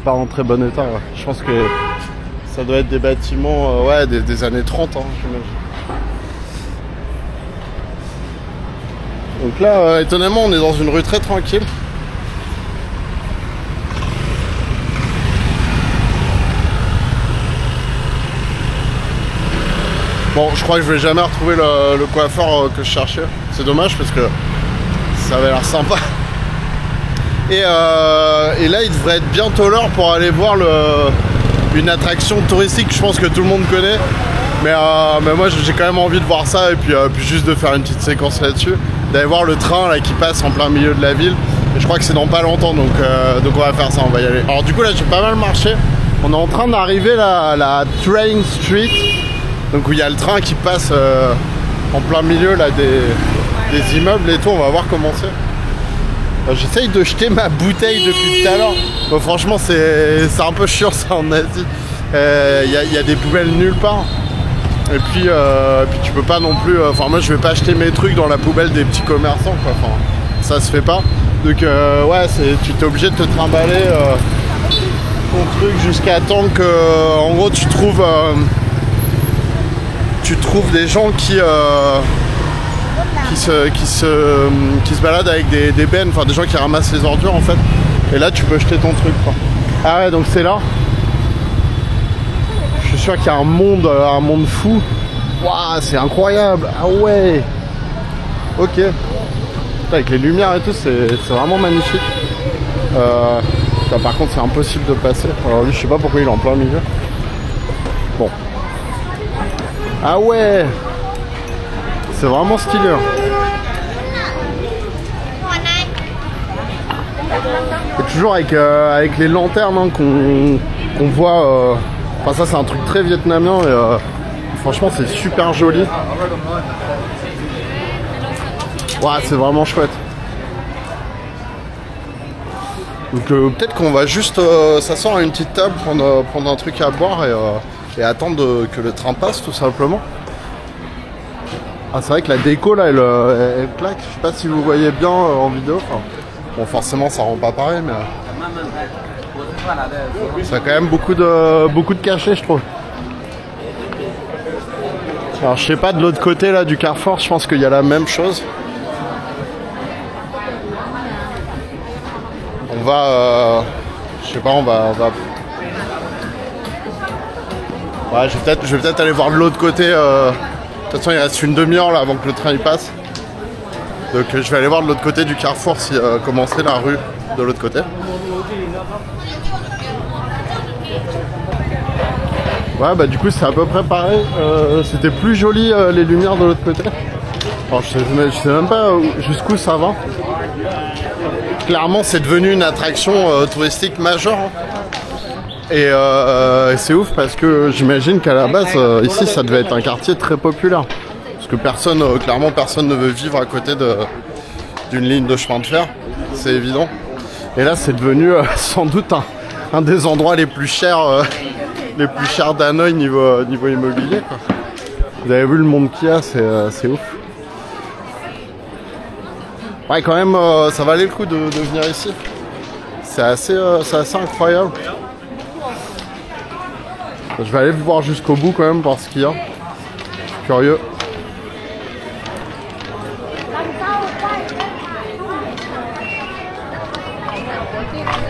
Speaker 1: pas en très bon état. Ouais. Je pense que ça doit être des bâtiments ouais, des années 30, hein, j'imagine. Donc là, étonnamment, on est dans une rue très tranquille. Bon, je crois que je vais jamais retrouver le coiffeur que je cherchais. C'est dommage parce que ça avait l'air sympa. Et là, il devrait être bientôt l'heure pour aller voir une attraction touristique que je pense que tout le monde connaît. Mais moi, j'ai quand même envie de voir ça et puis juste de faire une petite séquence là-dessus. D'aller voir le train là, qui passe en plein milieu de la ville. Et je crois que c'est dans pas longtemps, donc on va faire ça, on va y aller. Alors du coup, là, j'ai pas mal marché. On est en train d'arriver à la Train Street. Donc où il y a le train qui passe en plein milieu là, des immeubles et tout, on va voir comment c'est. J'essaye de jeter ma bouteille depuis tout à l'heure. Bon, franchement c'est un peu chiant ça en Asie. Il y a des poubelles nulle part. Et puis tu peux pas non plus... Enfin moi je vais pas acheter mes trucs dans la poubelle des petits commerçants quoi. Enfin, ça se fait pas. Donc ouais, tu t'es obligé de te trimballer ton truc jusqu'à temps que en gros tu trouves des gens qui se baladent avec des bennes, enfin des gens qui ramassent les ordures en fait. Et là tu peux jeter ton truc quoi. Ah ouais, donc c'est là. Je suis sûr qu'il y a un monde fou. Waouh, c'est incroyable. Ah ouais. Ok. Avec les lumières et tout, c'est vraiment magnifique. Là, par contre c'est impossible de passer. Alors lui je sais pas pourquoi il est en plein milieu. Bon. Ah ouais. C'est vraiment stylé. Et toujours avec les lanternes hein, qu'on voit. Enfin ça c'est un truc très vietnamien et franchement c'est super joli. Ouais, c'est vraiment chouette. Donc peut-être qu'on va juste s'asseoir à une petite table, prendre un truc à boire et attendre que le train passe tout simplement. Ah c'est vrai que la déco là elle plaque, je sais pas si vous voyez bien en vidéo. Enfin, bon forcément ça rend pas pareil mais ça a quand même beaucoup de cachet je trouve. Alors je sais pas de l'autre côté là du Carrefour, je pense qu'il y a la même chose. On va je sais pas, on va ouais, je vais peut-être aller voir de l'autre côté. De toute façon il reste une demi-heure là avant que le train y passe. Donc je vais aller voir de l'autre côté du Carrefour si comment c'est la rue de l'autre côté. Ouais bah du coup c'est à peu près pareil. C'était plus joli les lumières de l'autre côté. Alors je sais même pas jusqu'où ça va. Clairement c'est devenu une attraction touristique majeure. Hein. Et c'est ouf parce que j'imagine qu'à la base ici ça devait être un quartier très populaire. Parce que clairement personne ne veut vivre à côté d'une ligne de chemin de fer, c'est évident. Et là c'est devenu sans doute un des endroits les plus chers d'Hanoï niveau immobilier quoi. Vous avez vu le monde qu'il y a, c'est ouf. Ouais quand même ça valait le coup de venir ici. C'est assez incroyable. Je vais aller voir jusqu'au bout quand même, voir ce qu'il y a. Je suis curieux.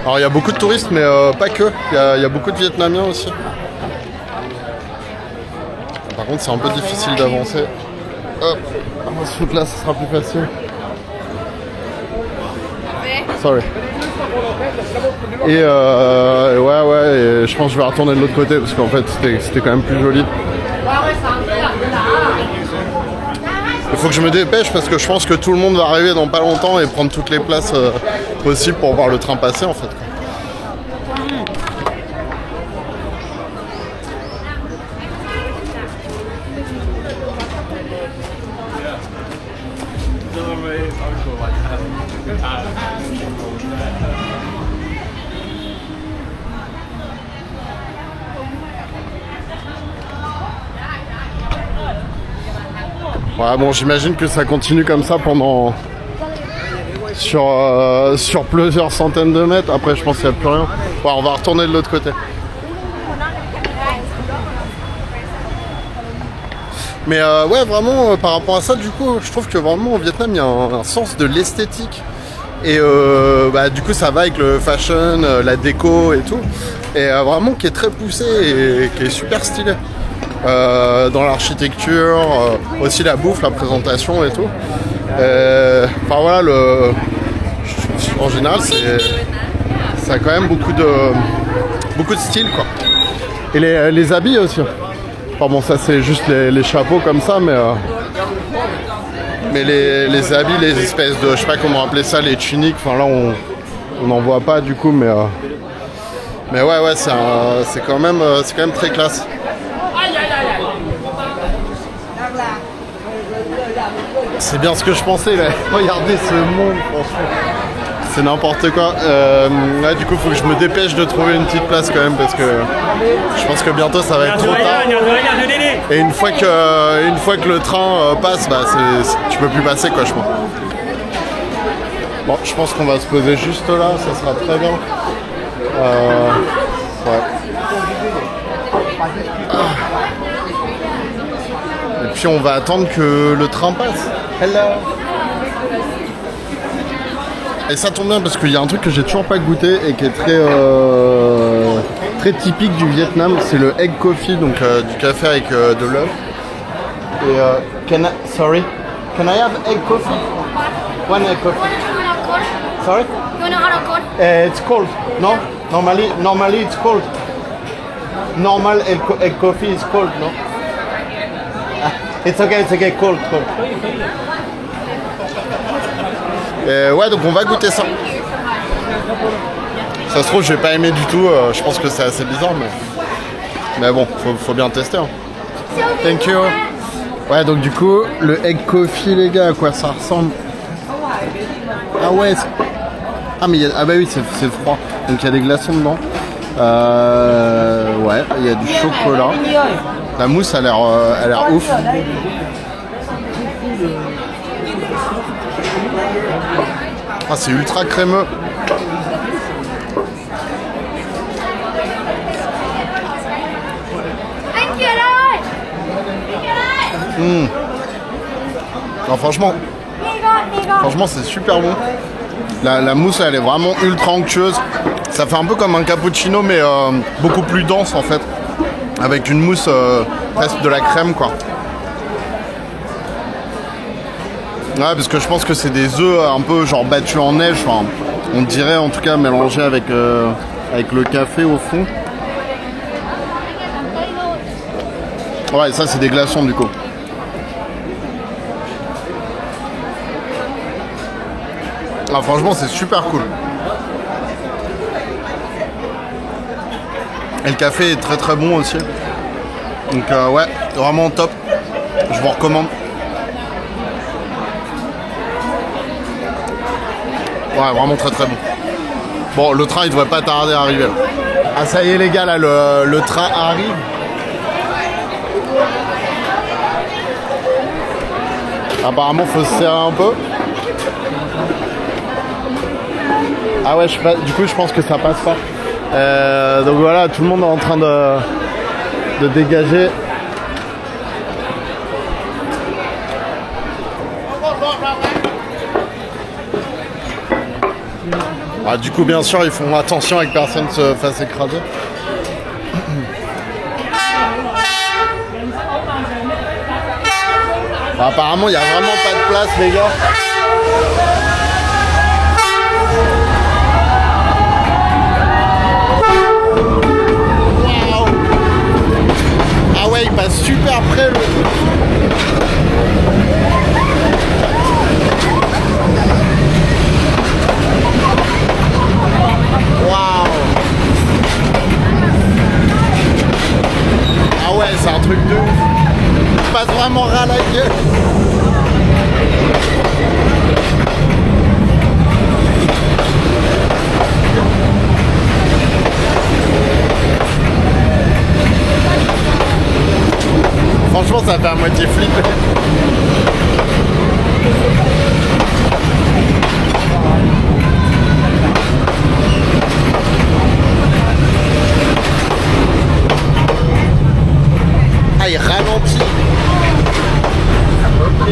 Speaker 1: Alors il y a beaucoup de touristes, mais pas que. Il y a beaucoup de Vietnamiens aussi. Par contre, c'est un peu difficile d'avancer. Hop, on se fout là, ça sera plus facile. Sorry. Et ouais, et je pense que je vais retourner de l'autre côté parce qu'en fait c'était quand même plus joli. Il faut que je me dépêche parce que je pense que tout le monde va arriver dans pas longtemps et prendre toutes les places possibles pour voir le train passer en fait. Ouais, bon, j'imagine que ça continue comme ça pendant sur plusieurs centaines de mètres. Après, je pense qu'il n'y a plus rien. Ouais, on va retourner de l'autre côté. Mais ouais, vraiment, par rapport à ça, du coup, je trouve que vraiment au Vietnam, il y a un sens de l'esthétique. Et bah, du coup, ça va avec le fashion, la déco et tout. Et vraiment, qui est très poussé et qui est super stylé. Dans l'architecture, aussi la bouffe, la présentation et tout. Enfin voilà, en général, ça a quand même beaucoup de style, quoi. Et les habits aussi. Enfin bon, ça c'est juste les chapeaux comme ça, mais les habits, les espèces de, je sais pas comment appeler ça, les tuniques. Enfin là, on n'en voit pas du coup, mais ouais, c'est quand même très classe. C'est bien ce que je pensais là. Regardez ce monde, franchement. C'est n'importe quoi. Là, du coup, faut que je me dépêche de trouver une petite place quand même parce que je pense que bientôt ça va être trop tard. Et une fois que le train passe, bah, tu peux plus passer, quoi, je pense. Bon, je pense qu'on va se poser juste là, ça sera très bien. Ouais. Et puis on va attendre que le train passe. Hello. Et ça tombe bien parce qu'il y a un truc que j'ai toujours pas goûté et qui est très typique du Vietnam, c'est le egg coffee, donc du café avec de l'œuf. Et can I have egg coffee? One egg coffee. Sorry?
Speaker 2: You wanna hot or cold?
Speaker 1: It's cold. No? Normally it's cold. Normal egg coffee is cold, no? It's okay, cold. Ouais, donc on va goûter ça. Ça se trouve, je vais pas aimer du tout. Je pense que c'est assez bizarre, mais bon, faut bien tester. Hein. Thank you. Ouais, donc du coup, le egg coffee, les gars, à quoi ça ressemble? Ah ouais. Ah mais ah bah oui, c'est froid. Donc il y a des glaçons dedans. Ouais, il y a du chocolat. La mousse a l'air ouf. Ah, c'est ultra crémeux. Non, franchement, c'est super bon. La mousse, elle est vraiment ultra onctueuse. Ça fait un peu comme un cappuccino, mais beaucoup plus dense en fait. Avec une mousse presque de la crème, quoi. Ouais, parce que je pense que c'est des œufs un peu genre battus en neige. Enfin, on dirait en tout cas mélangé avec le café au fond. Ouais, ça c'est des glaçons du coup. Ah, franchement, c'est super cool. Et le café est très très bon aussi. Donc ouais, vraiment top. Je vous recommande. Ouais, vraiment très très bon. Bon, le train il devrait pas tarder à arriver là. Ah ça y est les gars, là le train arrive. Apparemment faut se serrer un peu. Ah ouais, je sais pas, du coup je pense que ça passe pas. Donc voilà, tout le monde est en train de dégager. Ah, du coup, bien sûr, ils font attention avec personne se fasse écraser. Enfin, apparemment, il n'y a vraiment pas de place, les gars. Waouh! Ah ouais, il passe super près le... Waouh! Ah ouais, c'est un truc de ouf. Il passe vraiment ras la gueule. Franchement, ça fait à moitié flipper. Ah, il ralentit. Ok.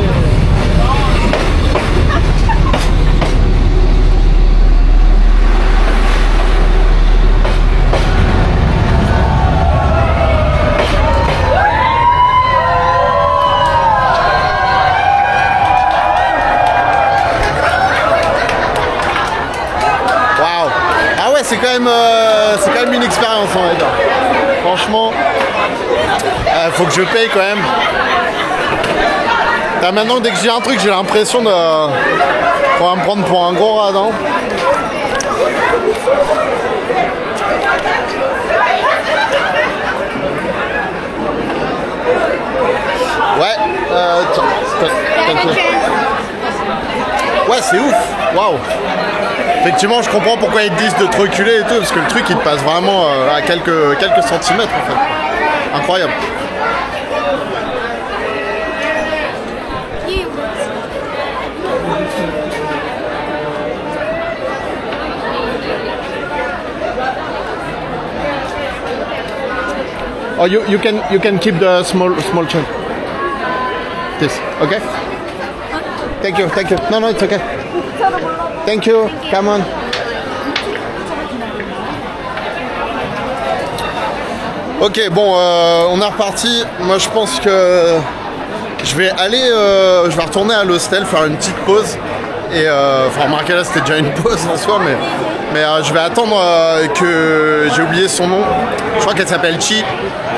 Speaker 1: C'est quand même une expérience, on va dire. Franchement, faut que je paye quand même. Là, maintenant, dès que j'ai un truc, j'ai l'impression de pouvoir me prendre pour un gros radin. Ouais, t'inquiète. Ouais, c'est ouf. Waouh. Effectivement, je comprends pourquoi ils te disent de te reculer et tout, parce que le truc il te passe vraiment à quelques centimètres en fait. Incroyable. Oh, you can keep the small chain. This, okay? Thank you. No, it's okay. Thank you. Come on. Ok, bon, on est reparti. Moi, je pense que je vais retourner à l'hostel, faire une petite pause. Et enfin, remarquez là, c'était déjà une pause en soi, mais je vais attendre que j'ai oublié son nom. Je crois qu'elle s'appelle Chi.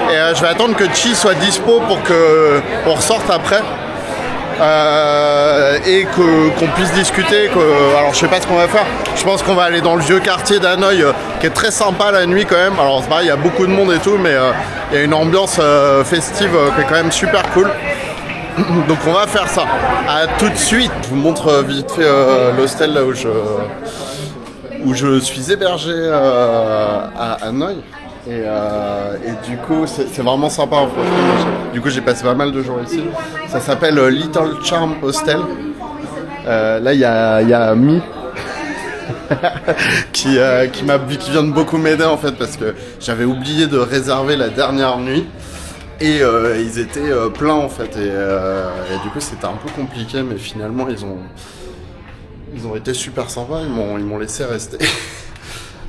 Speaker 1: Et je vais attendre que Chi soit dispo pour qu'on ressorte après. Et qu'on puisse discuter. Alors je sais pas ce qu'on va faire. Je pense qu'on va aller dans le vieux quartier d'Hanoï qui est très sympa la nuit quand même. Alors c'est pareil, il y a beaucoup de monde et tout, mais il y a une ambiance festive qui est quand même super cool. Donc on va faire ça. À tout de suite. Je vous montre vite fait l'hostel là où je suis hébergé à Hanoï. Et du coup, c'est vraiment sympa. En fait. Du coup, j'ai passé pas mal de jours ici. Ça s'appelle Little Charm Hostel. Là, il y a Mi qui vient de beaucoup m'aider en fait parce que j'avais oublié de réserver la dernière nuit et ils étaient pleins en fait et du coup, c'était un peu compliqué, mais finalement, ils ont été super sympas. Ils m'ont laissé rester.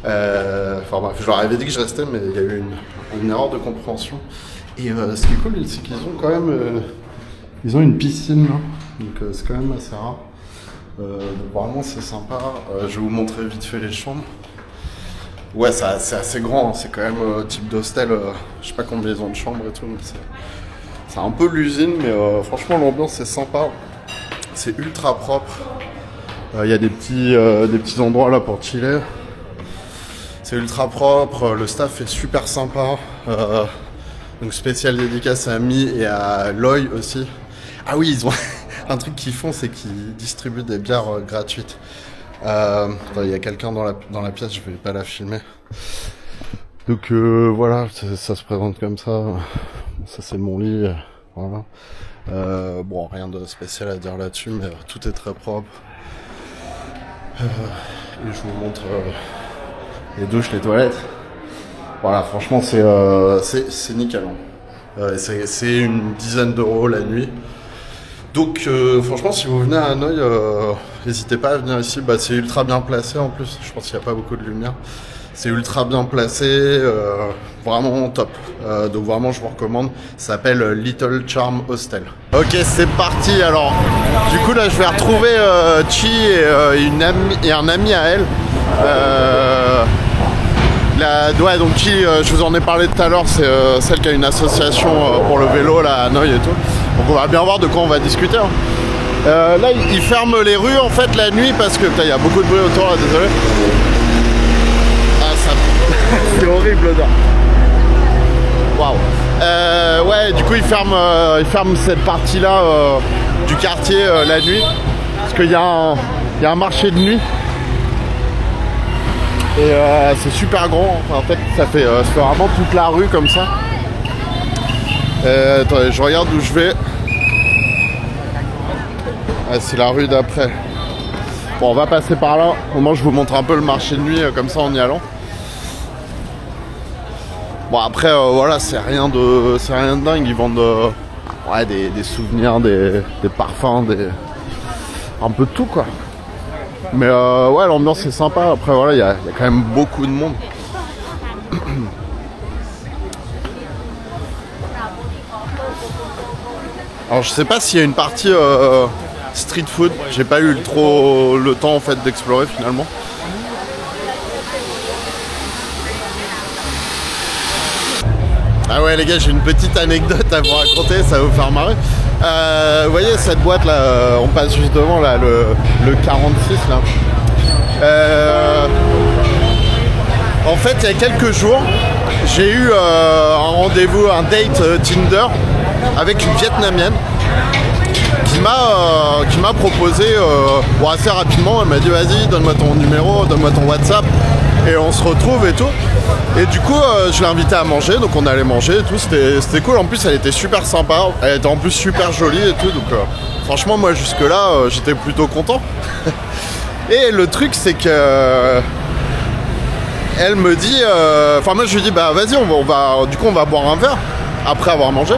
Speaker 1: Enfin bref, je leur avais dit que je restais, mais il y a eu une erreur de compréhension. Et ce qui est cool, c'est qu'ils ont quand même ils ont une piscine là, donc c'est quand même assez rare. Vraiment c'est sympa. Je vais vous montrer vite fait les chambres. Ouais, c'est assez grand, hein. C'est quand même type d'hostel. Je sais pas combien ils ont de chambres et tout, mais c'est un peu l'usine, mais franchement l'ambiance c'est sympa. C'est ultra propre. Il y a des petits endroits là pour chiller. C'est ultra propre, le staff est super sympa. Donc spécial dédicace à Mi et à Loy aussi. Ah oui, ils ont un truc qu'ils font, c'est qu'ils distribuent des bières gratuites. Il y a quelqu'un dans la pièce, je vais pas la filmer. Donc voilà, ça se présente comme ça. Ça c'est mon lit. Voilà. Bon, rien de spécial à dire là-dessus, mais tout est très propre. Et je vous montre les douches, les toilettes. Voilà, franchement, c'est nickel. Hein. C'est une dizaine d'euros la nuit. Donc franchement, si vous venez à Hanoï, n'hésitez pas à venir ici. Bah, c'est ultra bien placé en plus. Je pense qu'il n'y a pas beaucoup de lumière. C'est ultra bien placé, vraiment top. Donc vraiment, je vous recommande. Ça s'appelle Little Charm Hostel. Ok, c'est parti. Alors, du coup là, je vais retrouver Chi et un ami à elle. Ouais, donc Chi, je vous en ai parlé tout à l'heure, c'est celle qui a une association pour le vélo là, à Hanoï et tout. Donc on va bien voir de quoi on va discuter. Hein. Là, ils ferment les rues en fait la nuit parce que il y a beaucoup de bruit autour là, désolé. Ah, ça... c'est horrible l'odeur. Waouh. Ouais, du coup ils ferment cette partie là du quartier la nuit parce qu'il y a un marché de nuit. Et c'est super grand, enfin, en fait ça fait vraiment toute la rue comme ça. Attendez, je regarde où je vais. Ah, c'est la rue d'après. Bon, on va passer par là. Au moins je vous montre un peu le marché de nuit comme ça en y allant. Bon après voilà, c'est rien de dingue. Ils vendent ouais, des souvenirs, des parfums, un peu de tout quoi. Mais ouais, l'ambiance est sympa. Après voilà, il y a quand même beaucoup de monde. Alors je sais pas s'il y a une partie street food. J'ai pas eu trop le temps en fait d'explorer finalement. Ah ouais les gars, j'ai une petite anecdote à vous raconter, ça va vous faire marrer. Vous voyez cette boîte là, on passe juste devant là, le 46 là. En fait il y a quelques jours, j'ai eu un rendez-vous, un date Tinder avec une Vietnamienne qui m'a proposé bon, assez rapidement. Elle m'a dit vas-y, donne-moi ton numéro, donne-moi ton WhatsApp et on se retrouve et tout. Et du coup je l'ai invitée à manger, donc on allait manger et tout, c'était cool. En plus elle était super sympa, elle était en plus super jolie et tout, donc franchement moi jusque là j'étais plutôt content. Et le truc c'est que elle me dit, enfin moi je lui dis bah vas-y on va boire un verre après avoir mangé.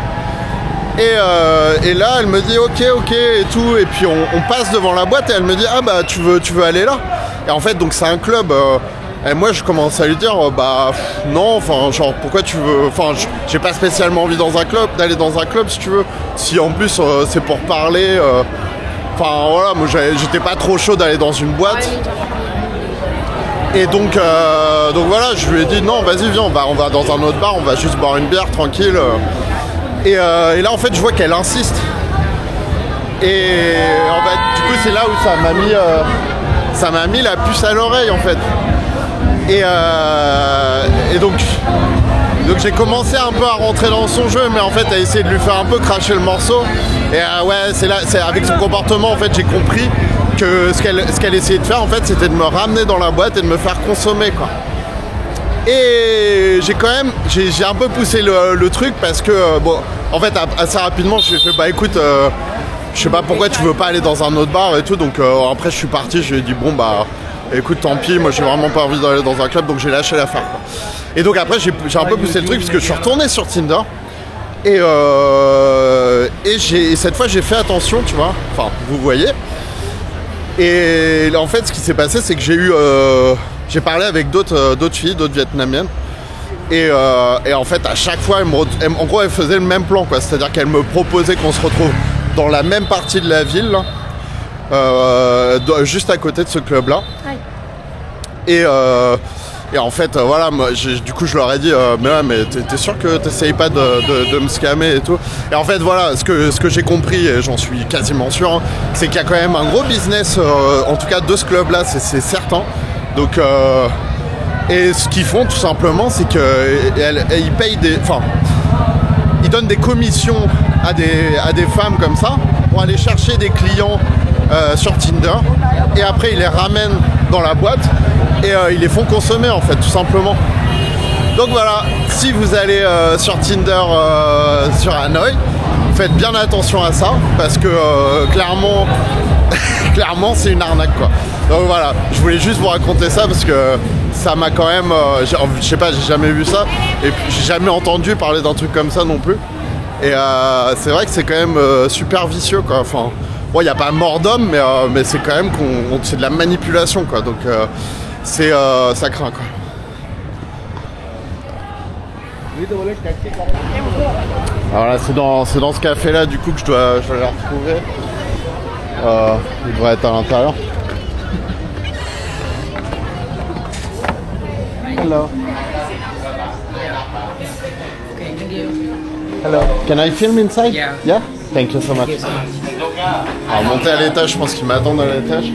Speaker 1: Et là elle me dit ok et tout, et puis on passe devant la boîte et elle me dit ah bah tu veux aller là. Et en fait donc c'est un club. Et moi je commence à lui dire bah non, enfin genre pourquoi tu veux, enfin j'ai pas spécialement envie d'aller dans un club si tu veux, si en plus c'est pour parler, enfin voilà, moi j'étais pas trop chaud d'aller dans une boîte. Et donc voilà, je lui ai dit non vas-y viens, on va dans un autre bar, on va juste boire une bière tranquille. Et là en fait je vois qu'elle insiste. Et en fait du coup c'est là où ça m'a mis la puce à l'oreille en fait. Et donc j'ai commencé un peu à rentrer dans son jeu, mais en fait à essayer de lui faire un peu cracher le morceau. Et ouais, c'est avec son comportement en fait j'ai compris que ce qu'elle essayait de faire en fait c'était de me ramener dans la boîte et de me faire consommer quoi. Et j'ai un peu poussé le truc parce que bon en fait assez rapidement je lui ai fait bah écoute je sais pas pourquoi tu veux pas aller dans un autre bar et tout, donc après je suis parti, je lui ai dit bon bah écoute tant pis, moi j'ai vraiment pas envie d'aller dans un club, donc j'ai lâché l'affaire quoi. Et donc après j'ai un peu poussé le truc parce que je suis retourné sur Tinder et cette fois j'ai fait attention tu vois, enfin vous voyez. Et en fait ce qui s'est passé c'est que j'ai parlé avec d'autres filles, d'autres vietnamiennes et en fait à chaque fois en gros elle faisait le même plan quoi, c'est-à-dire qu'elle me proposait qu'on se retrouve dans la même partie de la ville là, juste à côté de ce club là. Et en fait voilà, moi, du coup je leur ai dit mais ouais mais t'es sûr que t'essayes pas de me scammer et tout. Et en fait voilà, ce que j'ai compris, et j'en suis quasiment sûr, hein, c'est qu'il y a quand même un gros business en tout cas de ce club là, c'est certain. Donc et ce qu'ils font tout simplement c'est qu'ils payent ils donnent des commissions à des femmes comme ça pour aller chercher des clients sur Tinder, et après ils les ramènent dans la boîte et ils les font consommer en fait tout simplement. Donc voilà, si vous allez sur Tinder sur Hanoï, faites bien attention à ça parce que clairement c'est une arnaque quoi. Donc voilà, je voulais juste vous raconter ça parce que ça m'a quand même je sais pas, j'ai jamais vu ça et puis j'ai jamais entendu parler d'un truc comme ça non plus. Et c'est vrai que c'est quand même super vicieux, quoi. Enfin, bon, il n'y a pas mort d'homme, mais c'est quand même c'est de la manipulation, quoi. Donc ça craint, quoi. Alors là, c'est dans ce café-là, du coup, que je dois les retrouver. Il devrait être à l'intérieur. Hello. Hello. Can I film inside?
Speaker 4: Yeah.
Speaker 1: Yeah? Thank you so much. Alors, monter à l'étage, je pense qu'ils m'attendent à l'étage.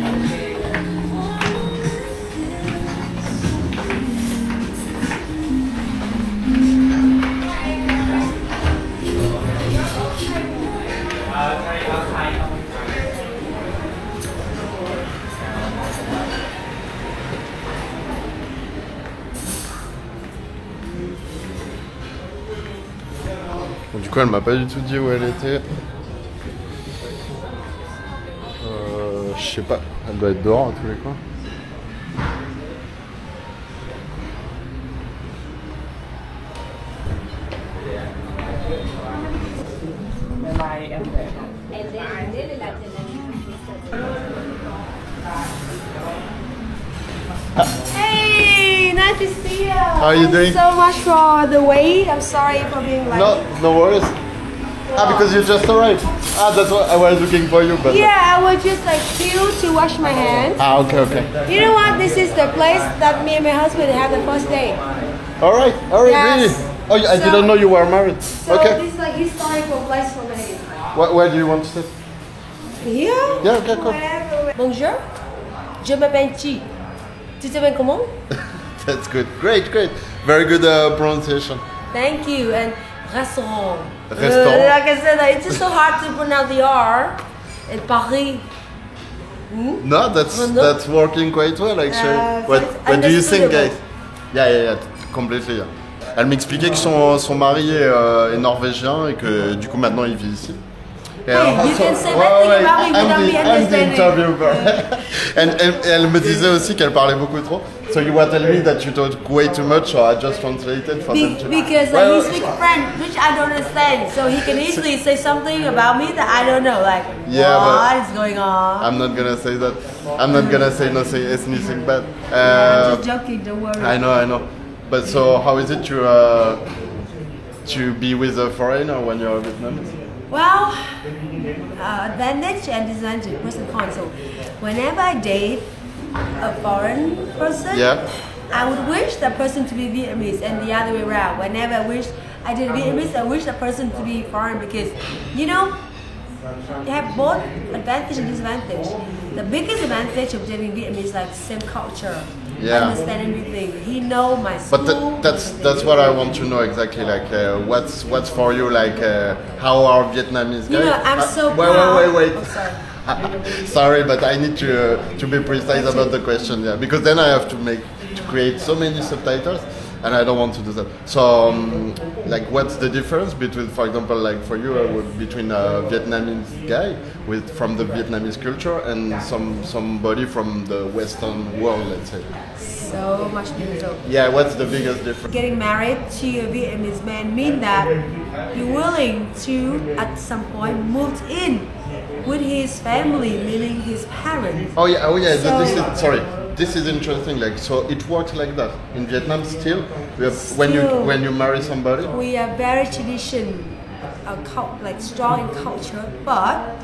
Speaker 1: Du coup, elle m'a pas du tout dit où elle était. Je sais pas, elle doit être dehors à tous les coins.
Speaker 5: Hey, nice to see you.
Speaker 1: How are you doing?
Speaker 5: Thanks so much for the wait. I'm sorry for being late.
Speaker 1: No worries. Because you just arrived. That's what I was looking for you, but...
Speaker 5: Yeah, I was just like queue to wash my hands.
Speaker 1: Okay.
Speaker 5: You know what? This is the place that me and my husband had the first date.
Speaker 1: Alright,
Speaker 5: Yes.
Speaker 1: really? Oh, I didn't know you were married.
Speaker 5: So
Speaker 1: Okay.
Speaker 5: this is like historical place for me.
Speaker 1: Where do you want to sit?
Speaker 5: Here?
Speaker 1: Yeah, okay, cool.
Speaker 5: Wherever. Bonjour. Je m'appelle Chi. Tu t'appelles comment?
Speaker 1: That's good. Great. Very good pronunciation.
Speaker 5: Thank you. And restaurant.
Speaker 1: Restaurant.
Speaker 5: Like I said, it's just so hard to pronounce the R. In Paris.
Speaker 1: No, that's working quite well, actually. What do you think, guys? Yeah, completely. Yeah. Elle m'expliquait que son mari est norvégien et que du coup maintenant il vit ici.
Speaker 5: Hey, you can say that thing about me without me
Speaker 1: I'm the
Speaker 5: understanding.
Speaker 1: interviewer. Et elle me disait aussi qu'elle parlait beaucoup trop. So you were telling me that you talk way too much, so I just translated for them.
Speaker 5: Because
Speaker 1: Well,
Speaker 5: he speaks French, which I don't understand. So he can easily say something about me that I don't know. Like,
Speaker 1: Yeah,
Speaker 5: what is going on?
Speaker 1: I'm not gonna say that. I'm not gonna say anything bad.
Speaker 5: I'm just joking, don't worry.
Speaker 1: I know. But so, how is it to be with a foreigner when you're Vietnamese?
Speaker 5: Well, advantage and disadvantage, pros and cons. So whenever I date a foreign person,
Speaker 1: Yeah.
Speaker 5: I would wish that person to be Vietnamese, and the other way around. Whenever I wish I did Vietnamese, I wish that person to be foreign, because, you know, they have both advantage and disadvantage. The biggest advantage of dating Vietnamese is like same culture,
Speaker 1: Yeah.
Speaker 5: understand everything. He know my school.
Speaker 1: But that's what I want to know exactly. Like, what's for you? Like, how are Vietnamese guys?
Speaker 5: You know, I'm so proud.
Speaker 1: Wait.
Speaker 5: Oh, sorry.
Speaker 1: Sorry, but I need to be precise about the question. Yeah, because then I have to create so many subtitles, and I don't want to do that. So, like, what's the difference between, for example, like for you, between a Vietnamese guy from the Vietnamese culture and somebody from the Western world, let's say?
Speaker 5: So much different.
Speaker 1: Yeah, what's the biggest difference?
Speaker 5: Getting married to a Vietnamese man means that you're willing to, at some point, move in with his family, meaning his parents.
Speaker 1: Oh yeah.
Speaker 5: So-
Speaker 1: This is interesting. Like, so it works like that in Vietnam. Still, we have,
Speaker 5: Still.
Speaker 1: when you marry somebody.
Speaker 5: We are very like strong in culture, but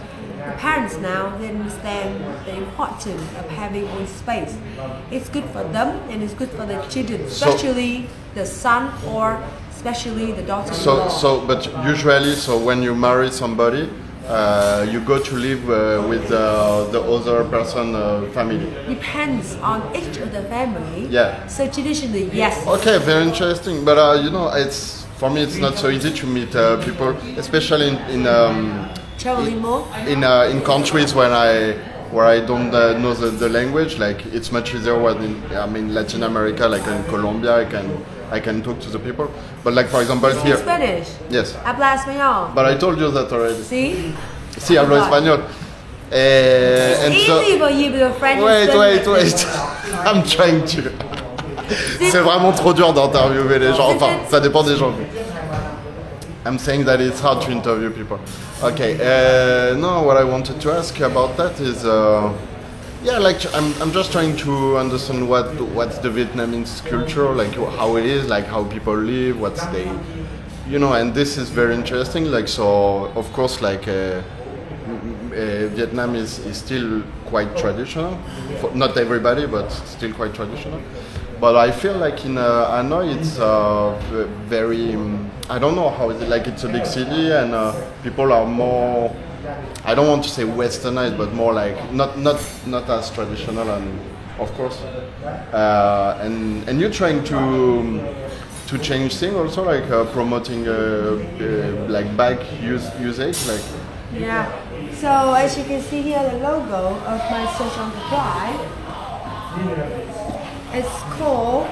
Speaker 5: the parents now, they understand the importance of having own space. It's good for them and it's good for the children, especially the son or especially the daughter-in-law.
Speaker 1: But usually, when you marry somebody, you go to live with the other person family.
Speaker 5: Depends on each of the family.
Speaker 1: Yeah.
Speaker 5: So traditionally, yes.
Speaker 1: Okay, very interesting. But for me, it's not so easy to meet people, especially
Speaker 5: Traveling more.
Speaker 1: in countries where I don't know the language. Like, it's much easier when in Latin America, like in Colombia, I can talk to the people. But like, for example,
Speaker 5: Speak
Speaker 1: here.
Speaker 5: Spanish.
Speaker 1: Yes.
Speaker 5: Habla español.
Speaker 1: But I told you that already.
Speaker 5: See?
Speaker 1: Sí, hablo español. And
Speaker 5: Easy for you, but French.
Speaker 1: Wait. I'm trying to. C'est vraiment trop dur d'interviewer les gens. Enfin, ça dépend des gens. I'm saying that it's hard to interview people. Okay. No, what I wanted to ask about that is, yeah, like I'm just trying to understand what's the Vietnamese culture, like how it is, like how people live, what's they, you know, and this is very interesting. Like so, of course, like Vietnam is still quite traditional. For not everybody, but still quite traditional. But I feel like in Hanoi it's very, I don't know how is it, like it's a big city and people are more, I don't want to say westernized, but more like not as traditional, and of course, and you're trying to change things also, like promoting like bag usage, like.
Speaker 5: Yeah. So as you can see here, the logo of my social enterprise. It's called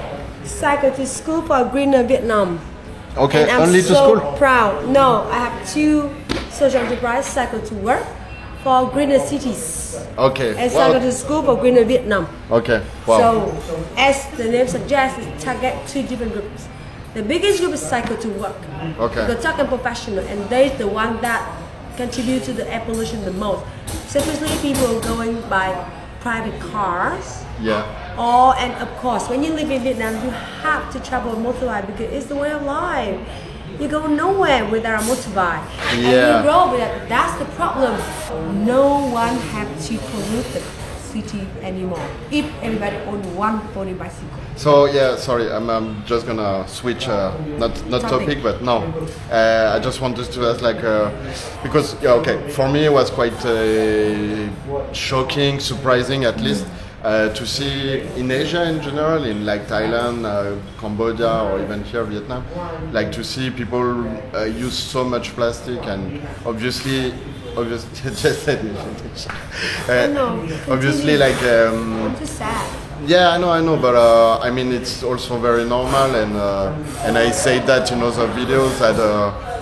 Speaker 5: Cycle to School for Greener Vietnam.
Speaker 1: Okay,
Speaker 5: and I'm
Speaker 1: only to
Speaker 5: so
Speaker 1: school?
Speaker 5: proud. No, I have 2 social enterprise, Cycle to Work for Greener Cities.
Speaker 1: Okay.
Speaker 5: And Cycle to School for Greener Vietnam.
Speaker 1: Okay. Wow.
Speaker 5: So, as the name suggests, it targets 2 different groups. The biggest group is Cycle to Work.
Speaker 1: Okay.
Speaker 5: The talk and professional, and they're the one that contribute to the air pollution the most. Especially people going by private cars.
Speaker 1: Yeah.
Speaker 5: And of course, when you live in Vietnam, you have to travel a motorbike because it's the way of life. You go nowhere without a motorbike.
Speaker 1: Yeah.
Speaker 5: And you roll with it. That's the problem. No one have to pollute the city anymore if everybody own one pony bicycle.
Speaker 1: So yeah, sorry, I'm just gonna switch, not topic, but no. I just wanted to ask, like, because yeah, okay, for me it was quite shocking, surprising at least. To see in Asia in general, in like Thailand, Cambodia, or even here Vietnam, like to see people use so much plastic, and obviously just said obviously like
Speaker 5: I'm just sad.
Speaker 1: yeah, I know, but I mean it's also very normal, and I say that in other videos that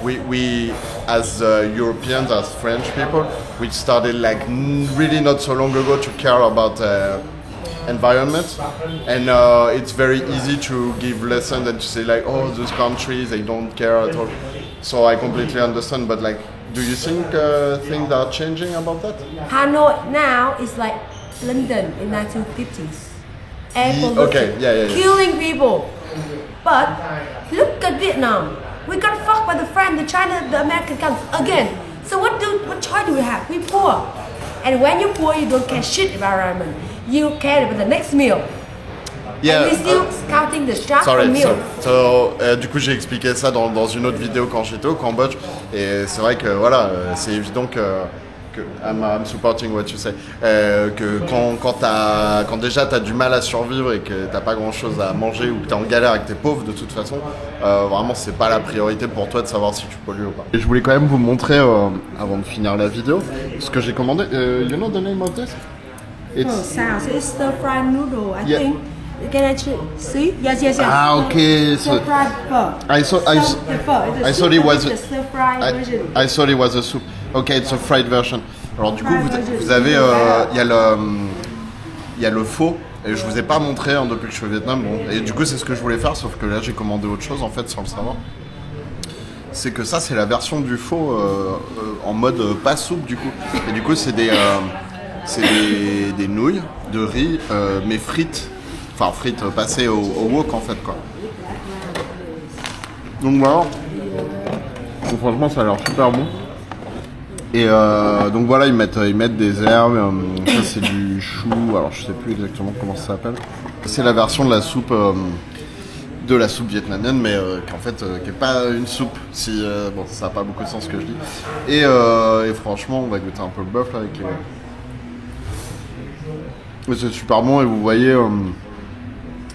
Speaker 1: we as Europeans, as French people, we started like really not so long ago to care about environment, and it's very easy to give lessons and to say like, oh, those countries, they don't care at all. So I completely understand, but like, do you think things are changing about that?
Speaker 5: Hanoi now is like London in 1950s. Air pollution,
Speaker 1: okay, yeah.
Speaker 5: killing people. But look at Vietnam. We got fucked by the French, the China, the American comes again. So what choice do we have? We poor. And when you're poor, you don't care shit about environment. You care about the next meal.
Speaker 1: Yeah,
Speaker 5: and we're still counting the shark
Speaker 1: sorry,
Speaker 5: meal.
Speaker 1: du coup j'ai expliqué ça dans une autre vidéo quand j'étais au Cambodge, et c'est vrai que voilà, c'est évident que I'm supporting what you say, que quand déjà t'as du mal à survivre et que t'as pas grand chose à manger, ou que t'es en galère et que t'es pauvre de toute façon, vraiment c'est pas la priorité pour toi de savoir si tu pollues ou pas. Et je voulais quand même vous montrer, avant de finir la vidéo, ce que j'ai commandé. You know the name of this?
Speaker 5: It's sounds. It's stir fried noodle, I think. Can I see? Yes.
Speaker 1: Ah, okay.
Speaker 5: Stir fried pho.
Speaker 1: I thought it was
Speaker 5: the stir fried version.
Speaker 1: I thought it was a soup. Okay, it's a fried version. Alors du coup, vous avez, il y a le pho. Et je vous ai pas montré depuis que je suis au Vietnam. Bon. Et du coup, c'est ce que je voulais faire, sauf que là, j'ai commandé autre chose en fait, sans le savoir. C'est que ça, c'est la version du pho en mode pas soupe du coup. Et du coup, c'est des nouilles de riz, mais frites. Enfin, frites passées au wok en fait, quoi. Donc voilà. Donc, franchement, ça a l'air super bon. Et donc voilà, ils mettent des herbes. Ça, c'est du chou. Alors, je sais plus exactement comment ça s'appelle. C'est la version de la soupe vietnamienne, mais qu'en fait, qui est pas une soupe. Bon, ça a pas beaucoup de sens ce que je dis. Et franchement, on va goûter un peu le bœuf là avec. C'est super bon, et vous voyez.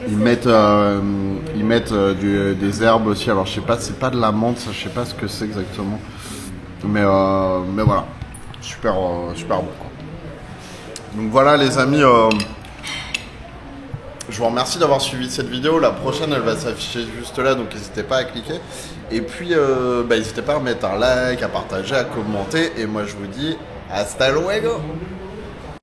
Speaker 1: Ils mettent des herbes aussi. Alors je sais pas, c'est pas de la menthe, ça, je sais pas ce que c'est exactement. Mais voilà, super bon quoi. Donc voilà les amis, je vous remercie d'avoir suivi cette vidéo. La prochaine elle va s'afficher juste là, donc n'hésitez pas à cliquer. Et puis n'hésitez pas à mettre un like, à partager, à commenter. Et moi je vous dis hasta luego.